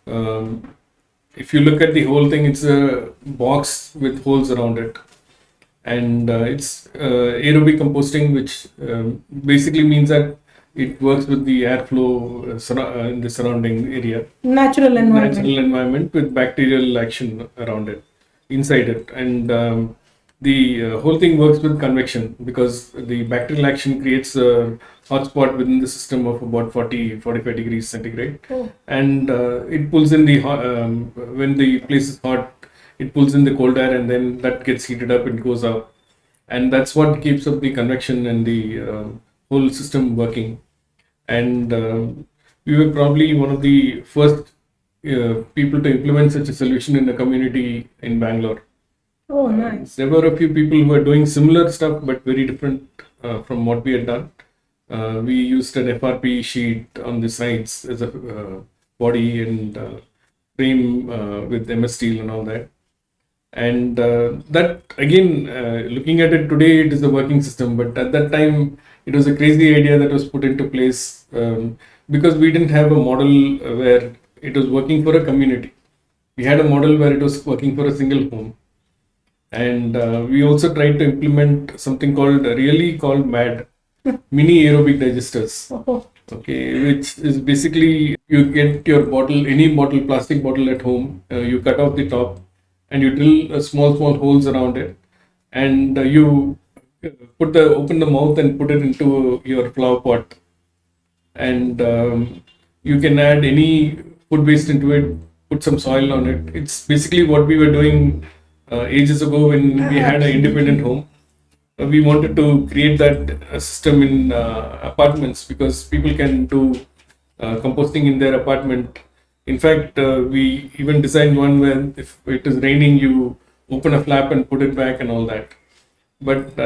if you look at the whole thing, it's a box with holes around it. And it's aerobic composting, which basically means that it works with the airflow in the surrounding area. Natural environment with bacterial action around it, inside it. And the whole thing works with convection because the bacterial action creates a hotspot within the system of about 40-45 degrees centigrade. Oh. And it pulls in the when the place is hot, it pulls in the cold air, and then that gets heated up and goes up, and that's what keeps up the convection and the whole system working. And we were probably one of the first people to implement such a solution in the community in Bangalore. Oh, nice. There were a few people who were doing similar stuff, but very different from what we had done. We used an FRP sheet on the sides as a body, and frame with MS Steel and all that. And that again, looking at it today, it is a working system. But at that time, it was a crazy idea that was put into place because we didn't have a model where it was working for a community. We had a model where it was working for a single home. And we also tried to implement something called MAD, mini aerobic digesters. Oh, Okay, which is basically you get your bottle, any bottle, plastic bottle at home, you cut off the top and you drill small holes around it, and you open the mouth and put it into your flower pot, and you can add any food waste into it, put some soil on it. It's basically what we were doing ages ago when we had an independent home. We wanted to create that system in apartments because people can do composting in their apartment. In fact, we even designed one where if it is raining, you open a flap and put it back and all that. But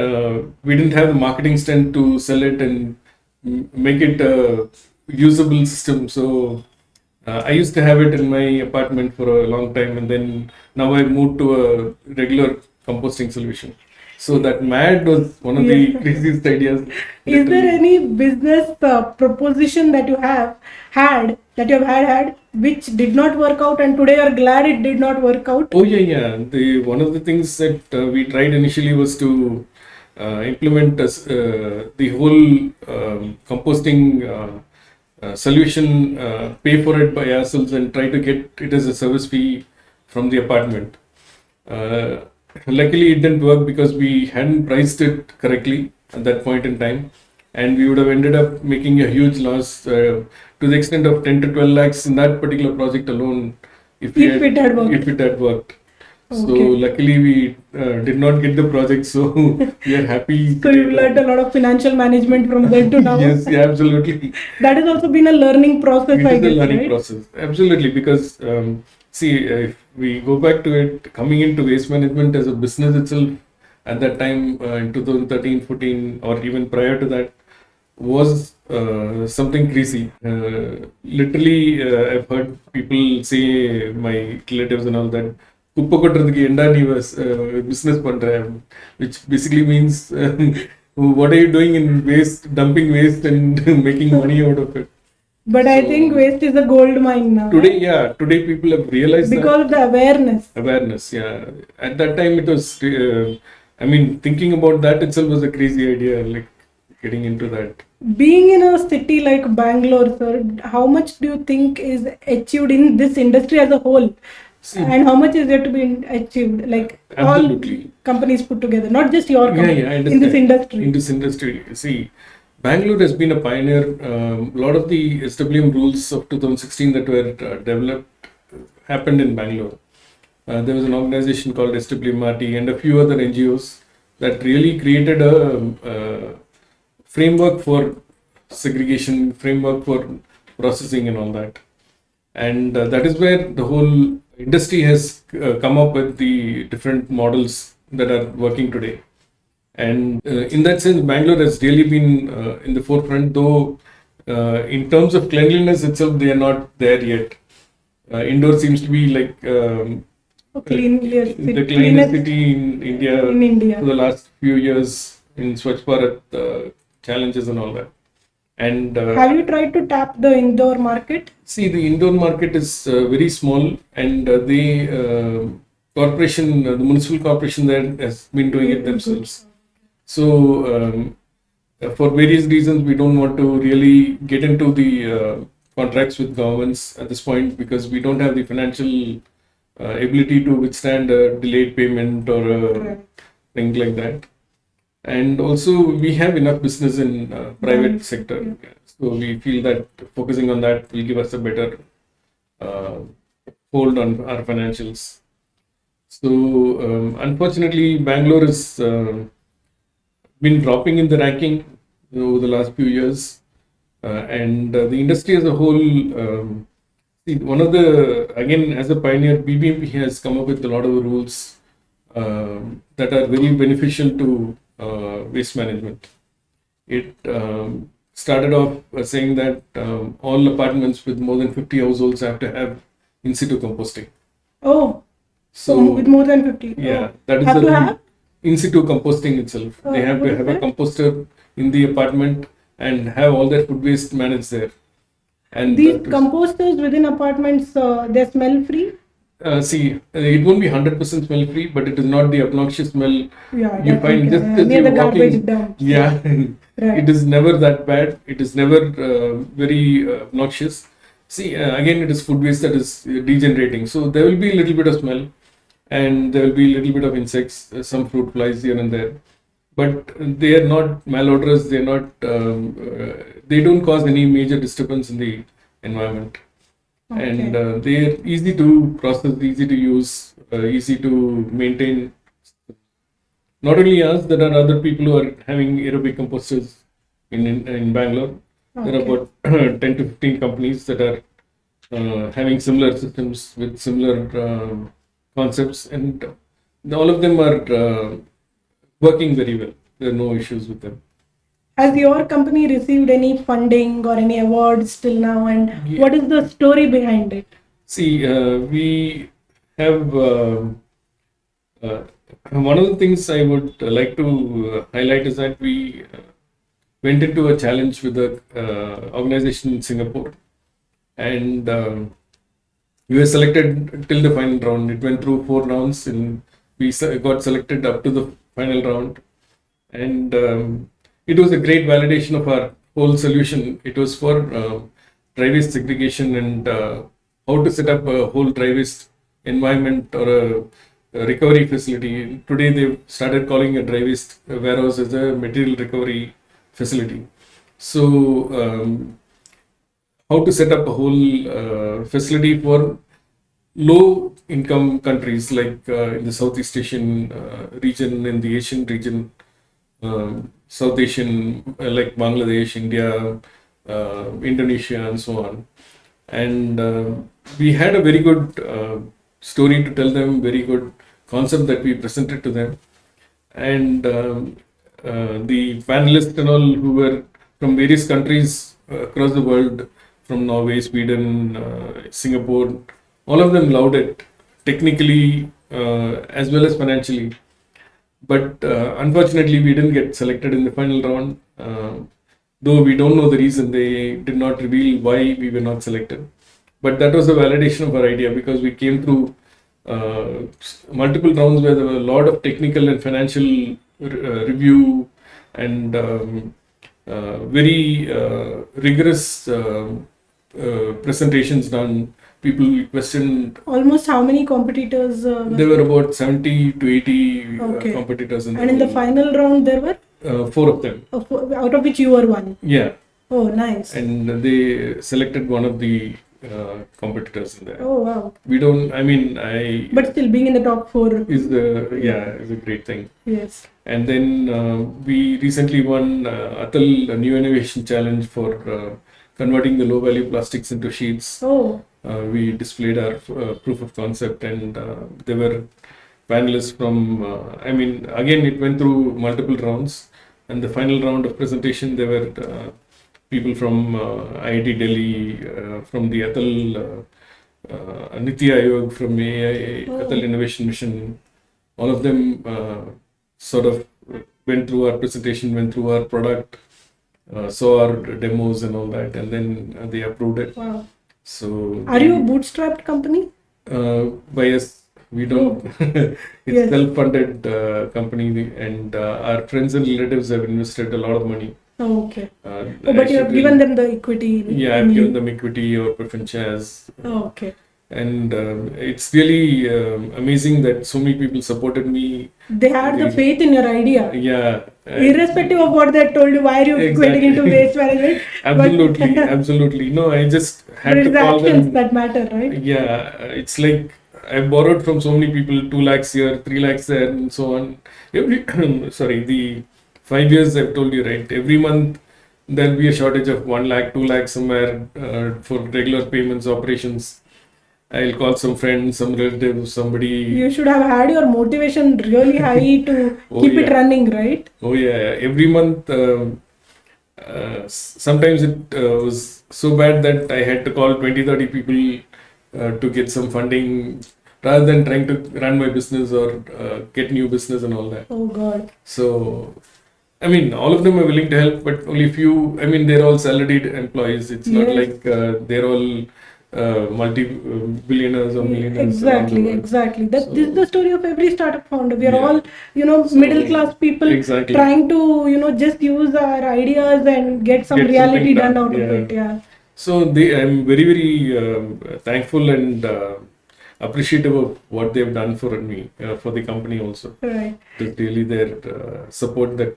we didn't have the marketing strength to sell it and make it a usable system. So I used to have it in my apartment for a long time, and then now I moved to a regular composting solution. So that MAD was one of the craziest ideas. Is there any business proposition that you have had which did not work out, and today you're glad it did not work out? Oh yeah. One of the things that we tried initially was to implement the whole composting solution, pay for it by ourselves, and try to get it as a service fee from the apartment. Luckily, it didn't work because we hadn't priced it correctly at that point in time, and we would have ended up making a huge loss to the extent of 10 to 12 lakhs in that particular project alone if it had worked. So luckily we did not get the project, so we are happy. So you've learned a lot of financial management from then to now. Yes, yeah, absolutely. That has also been a learning process, It I is guess, a learning right? process, absolutely, because see, if we go back to it, coming into waste management as a business itself at that time in 2013, 14, or even prior to that, was something crazy. Literally, I've heard people say, my relatives and all that, குப்பை கொட்டுறதுக்கு ஏன்டா நீ business பண்ற, which basically means what are you doing in waste, dumping waste and making money out of it. But I think waste is a gold mine now. Today people have realized because of the awareness. Yeah, at that time it was thinking about that itself was a crazy idea, like getting into that. Being in a city like Bangalore, sir, how much do you think is achieved in this industry as a whole? And how much is there to be achieved? Like absolutely. All companies put together, not just your company, in this industry. In this industry, see, Bangalore has been a pioneer. A lot of the SWM rules of 2016 that were developed happened in Bangalore. There was an organization called SWMRT and a few other NGOs that really created a framework for segregation, framework for processing and all that. And that is where the whole industry has come up with the different models that are working today. And in that sense, Bangalore has really been in the forefront, though in terms of cleanliness itself, they are not there yet. Indore seems to be like the cleanest city in India for the last few years in Swachh Bharat challenges and all that. And have you tried to tap the indoor market? See, the indoor market is very small, and the corporation, the municipal corporation there has been doing it themselves. So, for various reasons, we don't want to really get into the contracts with governments at this point because we don't have the financial ability to withstand a delayed payment or a thing like that. And also, we have enough business in private sector, so we feel that focusing on that will give us a better hold on our financials. So, unfortunately, Bangalore has been dropping in the ranking over the last few years, and the industry as a whole. One of the, again, as a pioneer, BBMP has come up with a lot of rules that are very beneficial to waste management. It started off saying that all apartments with more than 50 households have to have in situ composting. Oh, so So with more than 50. yeah, Oh. that is Have the to have? in situ composting itself. They have What to is have a that? composter in the apartment and have all their food waste managed there. And These composters within apartments, they smell free? see, it won't be 100% smell free, but it is not the obnoxious smell Yeah, you that's find okay. just as Near you're the garbage walking. dumps. Yeah, Right. it is never that bad. It is never very obnoxious. See, again, it is food waste that is degenerating. So there will be a little bit of smell, and there will be a little bit of insects, some fruit flies here and there. But they are not malodorous. They are not. They don't cause any major disturbance in the environment. And Okay. they're easy to process, easy to use, easy to maintain. Not only us, there are other people who are having aerobic composters in Bangalore. There are Okay. about 10 to 15 companies that are having similar systems with similar concepts, and all of them are working very well. There are no issues with them. Has your company received any funding or any awards till now? And Yeah. what is the story behind it? See, we have one of the things I would like to highlight is that we went into a challenge with the organization in Singapore, and we were selected till the final round. It went through 4 rounds, and we got selected up to the final round. And it was a great validation of our whole solution. It was for dry waste segregation and how to set up a whole dry waste environment or a recovery facility. Today they've started calling a dry waste warehouse as a material recovery facility. So how to set up a whole facility for low income countries like in the Southeast Asian region, in the Asian region, South Asian like Bangladesh, India, Indonesia, and so on. And we had a very good story to tell them, very good concept that we presented to them. And the panelists and all who were from various countries across the world, from Norway, Sweden, Singapore, all of them loved it technically as well as financially. But unfortunately, we didn't get selected in the final round. Though we don't know the reason, they did not reveal why we were not selected. But that was a validation of our idea because we came through multiple rounds where there were a lot of technical and financial review and very rigorous presentations done. People questioned. Almost how many competitors? There were about 70 to 80 Okay. competitors in the And in the whole- final round, there were 4 of them. out of which you were one. Yeah, Oh, nice. and they selected one of the competitors in there. Oh, wow. We don't. I mean, I But still, being in the top four. is a great thing. Yes. And then we recently won Atal a new innovation challenge for converting the low value plastics into sheets. Oh, We displayed our proof of concept, and there were panelists from. I mean, again, it went through multiple rounds, and the final round of presentation, there were people from IIT Delhi, from the Atal, Niti Aayog, from AI, Atal Innovation Mission. All of them sort of went through our presentation, went through our product, saw our demos and all that, and then they approved it. wow. So, Are you a bootstrapped company? by us, we don't. It's Yes. self-funded company, and our friends and relatives have invested a lot of money. Oh, okay. Uh, Oh, but you have actually- given them the equity. Yeah, I've given them equity or preference shares. Oh, okay. And it's really amazing that so many people supported me. They had the faith in your idea. Yeah. Irrespective of what they told you, why are you Exactly. getting into waste management? Absolutely, But, absolutely. No, I just but had it's to the call actions them. that matter, right? Yeah, it's like I borrowed from so many people, 2 lakhs here, 3 lakhs there, and so on. Every sorry, the 5 years I've told you, right? Every month there'll be a shortage of 1 lakh, 2 lakhs somewhere for regular payments, operations. I'll call some friends, some relatives, somebody. You should have had your motivation really high to Oh, keep it yeah. running, right? Oh yeah, every month. Sometimes it was so bad that I had to call 20, 30 people to get some funding rather than trying to run my business or get new business and all that. Oh God. So, I mean, all of them are willing to help, but only few. I mean, they're all salaried employees. It's not Yes. like they're all multi-billionaires or millionaires around the Exactly, world. exactly. This is So- the story of every startup founder. We are Yeah. all, So- middle class people Exactly. trying to, just use our ideas and get some Get reality something done done, out of yeah. it. Yeah. So I'm very, very thankful and appreciative of what they've done for me, for the company also. Right. It's really their support that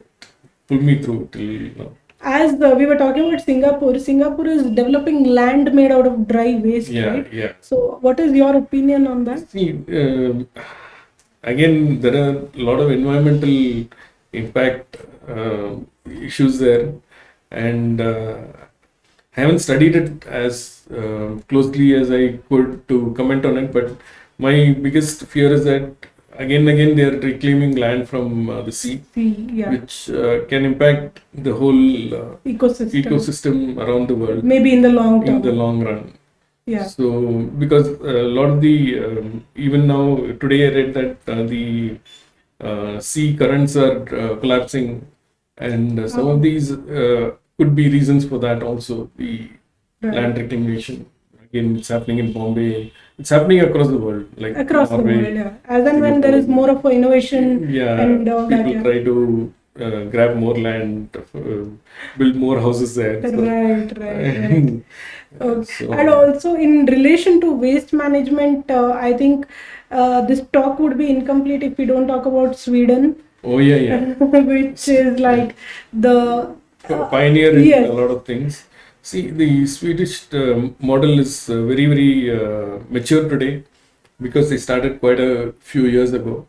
pulled me through till. As we were talking about Singapore, Singapore is developing land made out of dry waste, Yeah, right? yeah. So, what is your opinion on that? See, again, there are a lot of environmental impact issues there, and I haven't studied it as closely as I could to comment on it. But my biggest fear is that again and again they are reclaiming land from the sea, Yeah. which can impact the whole ecosystem around the world Maybe in the long term. in the long run. Yeah. So, because a lot of the even now today I read that the sea currents are collapsing, and some of these could be reasons for that also. The Right. land reclamation. Again, it's happening in Bombay. It's happening across the world, like Across the Norway. world, yeah. As and when there is more of a innovation Yeah, and all that. people Yeah. try to grab more land, build more houses there. So- Right, right. So- And also in relation to waste management, I think this talk would be incomplete if we don't talk about Sweden, Oh yeah, yeah. which is like the Pioneer in yes. a lot of things. See, the Swedish model is very, very mature today because they started quite a few years ago.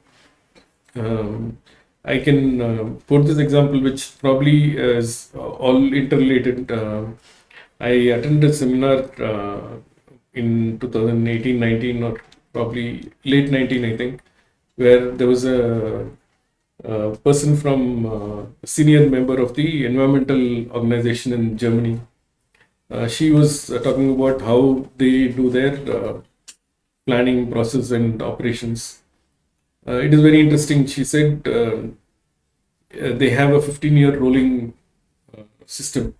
I can quote this example, which probably is all interrelated. I attended a seminar in 2018-19 or probably late 19, I think, where there was a person from a senior member of the environmental organization in Germany. She was talking about how they do their planning process and operations. It is very interesting. She said they have a 15-year rolling system.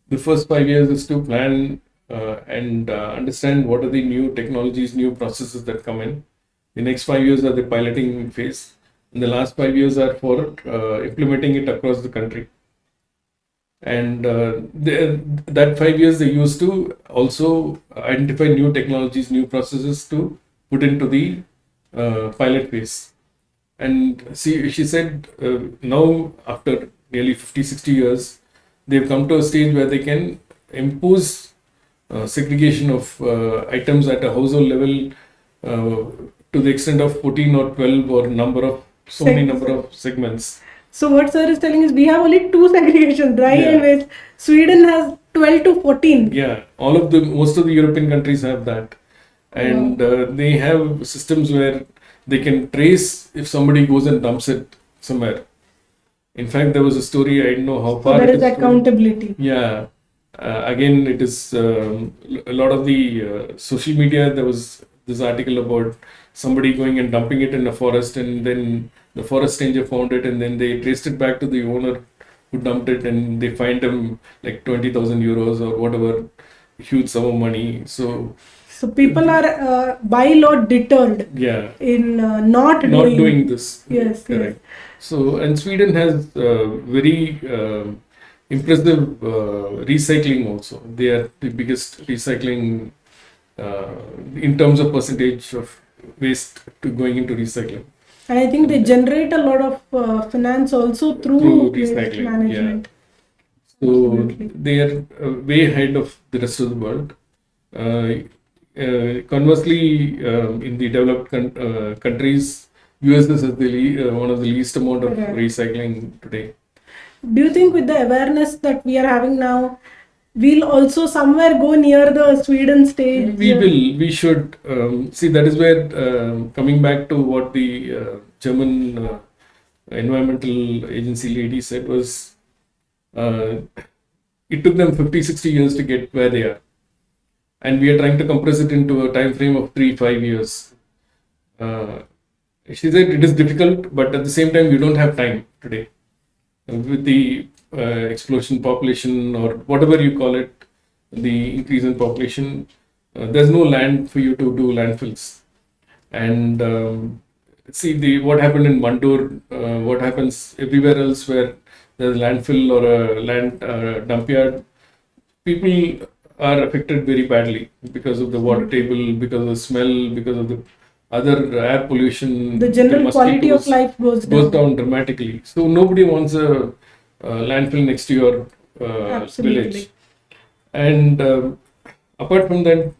The first 5 years is to plan and understand what are the new technologies, new processes that come in. The next 5 years are the piloting phase. And the last 5 years are for implementing it across the country. And that 5 years they used to also identify new technologies, new processes to put into the pilot phase. And she said now after nearly 50, 60 years, they've come to a stage where they can impose segregation of items at a household level to the extent of 14 or 12 or many number of segments. So what sir is telling is we have only two segregations, dry Yeah. and waste. Sweden has 12 to 14. Yeah, most of the European countries have that, and they have systems where they can trace if somebody goes and dumps it somewhere. In fact, there was a story, I don't know how So far there it is is. accountability. Yeah. Again, it is a lot of the social media. There was this article about somebody going and dumping it in a forest, and then the forest ranger found it, and then they traced it back to the owner who dumped it, and they fined him like 20,000 euros or whatever, huge sum of money. So people are by law deterred yeah, in not doing this. Yes, Correct. So, and Sweden has very impressive recycling also. They are the biggest recycling in terms of percentage of waste to going into recycling. And I think they generate a lot of finance also through waste recycling. management. So Absolutely. they are way ahead of the rest of the world. Conversely, in the developed countries, US is one of the least amount of Correct. recycling today. Do you think with the awareness that we are having now, we'll also somewhere go near the Sweden stage? We should. See, that is where, coming back to what the German environmental agency lady said was, it took them 50, 60 years to get where they are. and we are trying to compress it into a time frame of 3-5 years. She said it is difficult, but at the same time, you don't have time today with the explosion population or whatever you call it, the increase in population. There's no land for you to do landfills. And see what happened in Bangalore, what happens everywhere else where there's a landfill or a land dump yard. People are affected very badly because of the water table, because of the smell, because of the other air pollution. The general quality of life goes down dramatically. So nobody wants a landfill next to your village. And apart from that,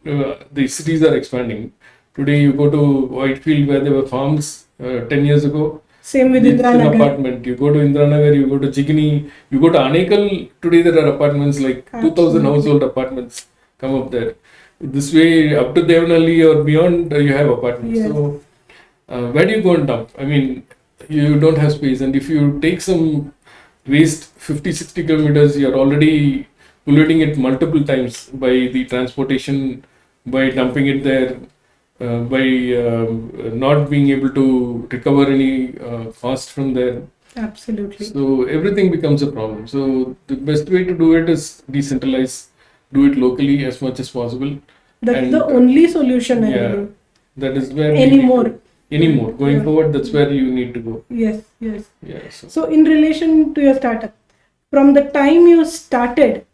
the cities are expanding. Today you go to Whitefield where there were farms 10 years ago. Same with Indranagar. An apartment. You go to Indranagar, you go to Chigini, you go to Anekal. Today there are apartments like 2,000 household apartments come up there. This way up to Devanali or beyond, you have apartments. Yes. So where do you go and dump? I mean, you don't have space. And if you take some waste 50-60 kilometers, you're already polluting it multiple times by the transportation, by dumping it there, by not being able to recover any cost from there. Absolutely. So everything becomes a problem. So the best way to do it is decentralize, do it locally as much as possible. That's the only solution. Yeah, that is where anymore. Going forward, that's where you need to go. Yes. Yeah. So in relation to your startup, from the time you started,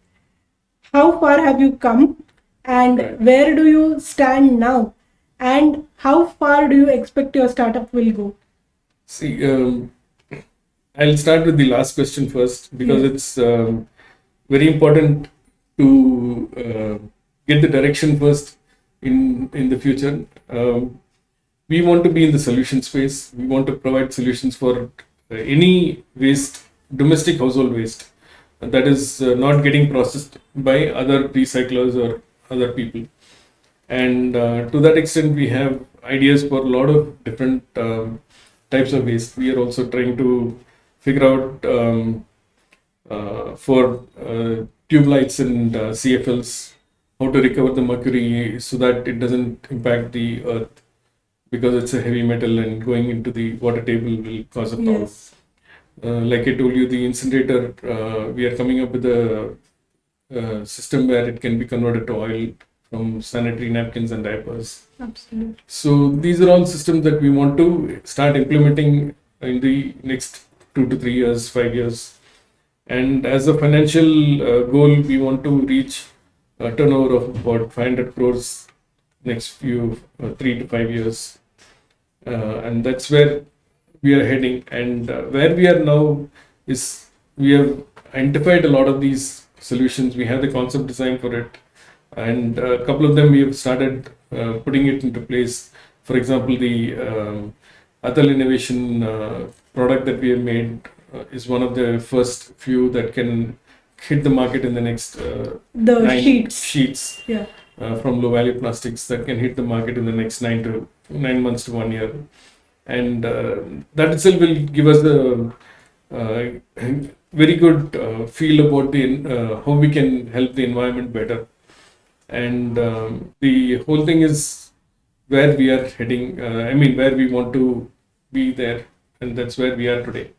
how far have you come, and where do you stand now, and how far do you expect your startup will go? See, I'll start with the last question first because it's very important to get the direction first in the future. We want to be in the solution space. We want to provide solutions for any waste, domestic household waste that is not getting processed by other recyclers or other people. And to that extent, we have ideas for a lot of different types of waste. We are also trying to figure out for tube lights and CFLs, how to recover the mercury so that it doesn't impact the earth, because it's a heavy metal and going into the water table will cause a problem. Yes. Like I told you, the incinerator, we are coming up with a system where it can be converted to oil from sanitary napkins and diapers. Absolutely. So these are all systems that we want to start implementing in the next 2 to 3 years, 5 years. And as a financial goal, we want to reach a turnover of about 500 crores next few 3 to 5 years. And that's where we are heading. And where we are now is we have identified a lot of these solutions. We have the concept design for it. And a couple of them we have started putting it into place. For example, the Atal innovation product that we have made is one of the first few that can hit the market in the next 9 sheets from low value plastics that can hit the market in the next 9 months to 1 year. And that itself will give us a very good feel about how we can help the environment better. And the whole thing is where we are heading, where we want to be there, and that's where we are today.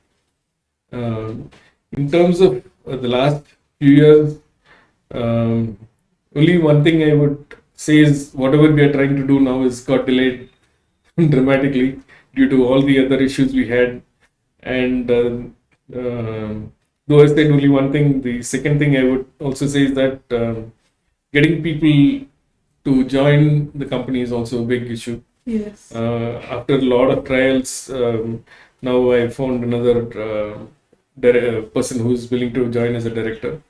In terms of the last few years, only one thing I would say is whatever we are trying to do now is got delayed dramatically due to all the other issues we had. And though I said only one thing, the second thing I would also say is that getting people to join the company is also a big issue. Yes. After a lot of trials, now I found another person who is willing to join as a director.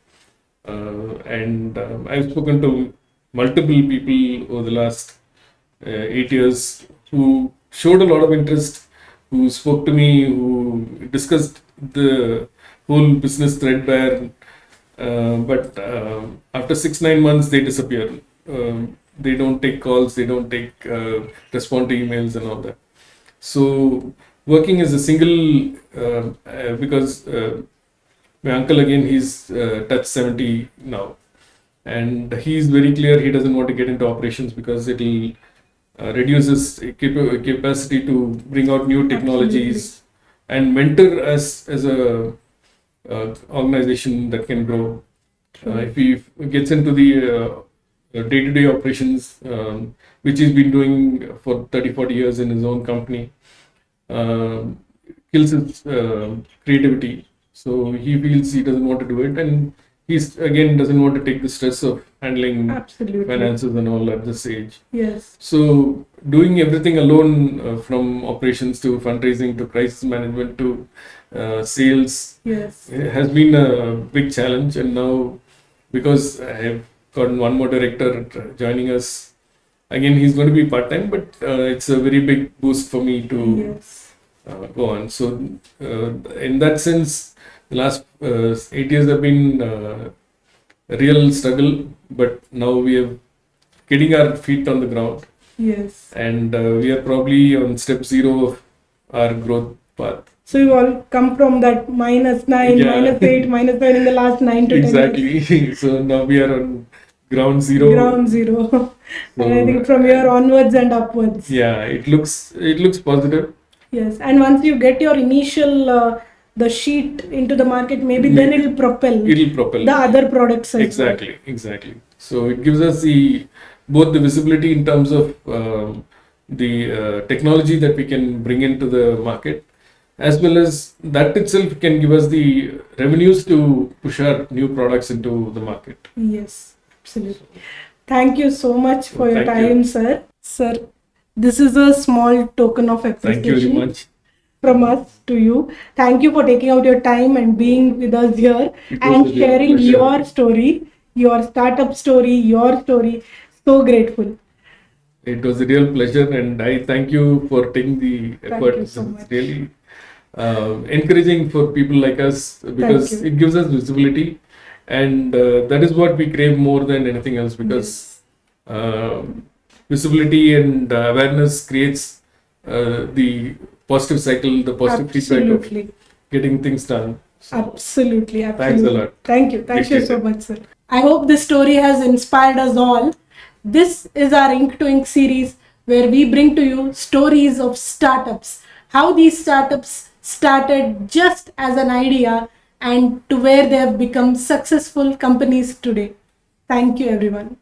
And I've spoken to multiple people over the last 8 years who showed a lot of interest, who spoke to me, who discussed the whole business threadbare. But after 6-9 months, they disappear. They don't take calls, they don't respond to emails and all that. So working as a single, because my uncle again, he's touched 70 now. and he's very clear he doesn't want to get into operations because it'll reduce his capacity to bring out new technologies and mentor us as a organization that can grow. If he gets into the day-to-day operations, which he's been doing for 30-40 years in his own company, kills his creativity. So he feels he doesn't want to do it, and he's again doesn't want to take the stress of handling finances and all at this age. Yes. So doing everything alone, from operations to fundraising to crisis management to sales, has been a big challenge. And now, because I have got one more director joining us, again he's going to be part time, but it's a very big boost for me to go on. So in that sense, the last 8 years have been a real struggle, but now we are getting our feet on the ground. Yes. And we are probably on step 0 of our growth path. So you all come from that -9, -8, -9 in the last 9 to 10 years. Exactly. So now we are on ground zero. And I think from here onwards and upwards. Yeah, it looks positive. Yes, and once you get your initial the sheet into the market, maybe then it'll propel the other products as Exactly. So it gives us both the visibility in terms of the technology that we can bring into the market, as well as that itself can give us the revenues to push our new products into the market. Yes, absolutely. Thank you so much for your time, sir. Sir, this is a small token of appreciation. Thank you very much. From us to you. Thank you for taking out your time and being with us here and sharing your story, your startup story, your story. So grateful. It was a real pleasure, and I thank you for taking the effort. Thank you so much. It's really encouraging for people like us, because it gives us visibility, and that is what we crave more than anything else, because visibility and awareness creates the positive cycle, the positive feedback of getting things done. So, absolutely. Thanks a lot. Thank you so much, sir. I hope this story has inspired us all. This is our Ink2Inc series, where we bring to you stories of startups, how these startups started just as an idea and to where they have become successful companies today. Thank you, everyone.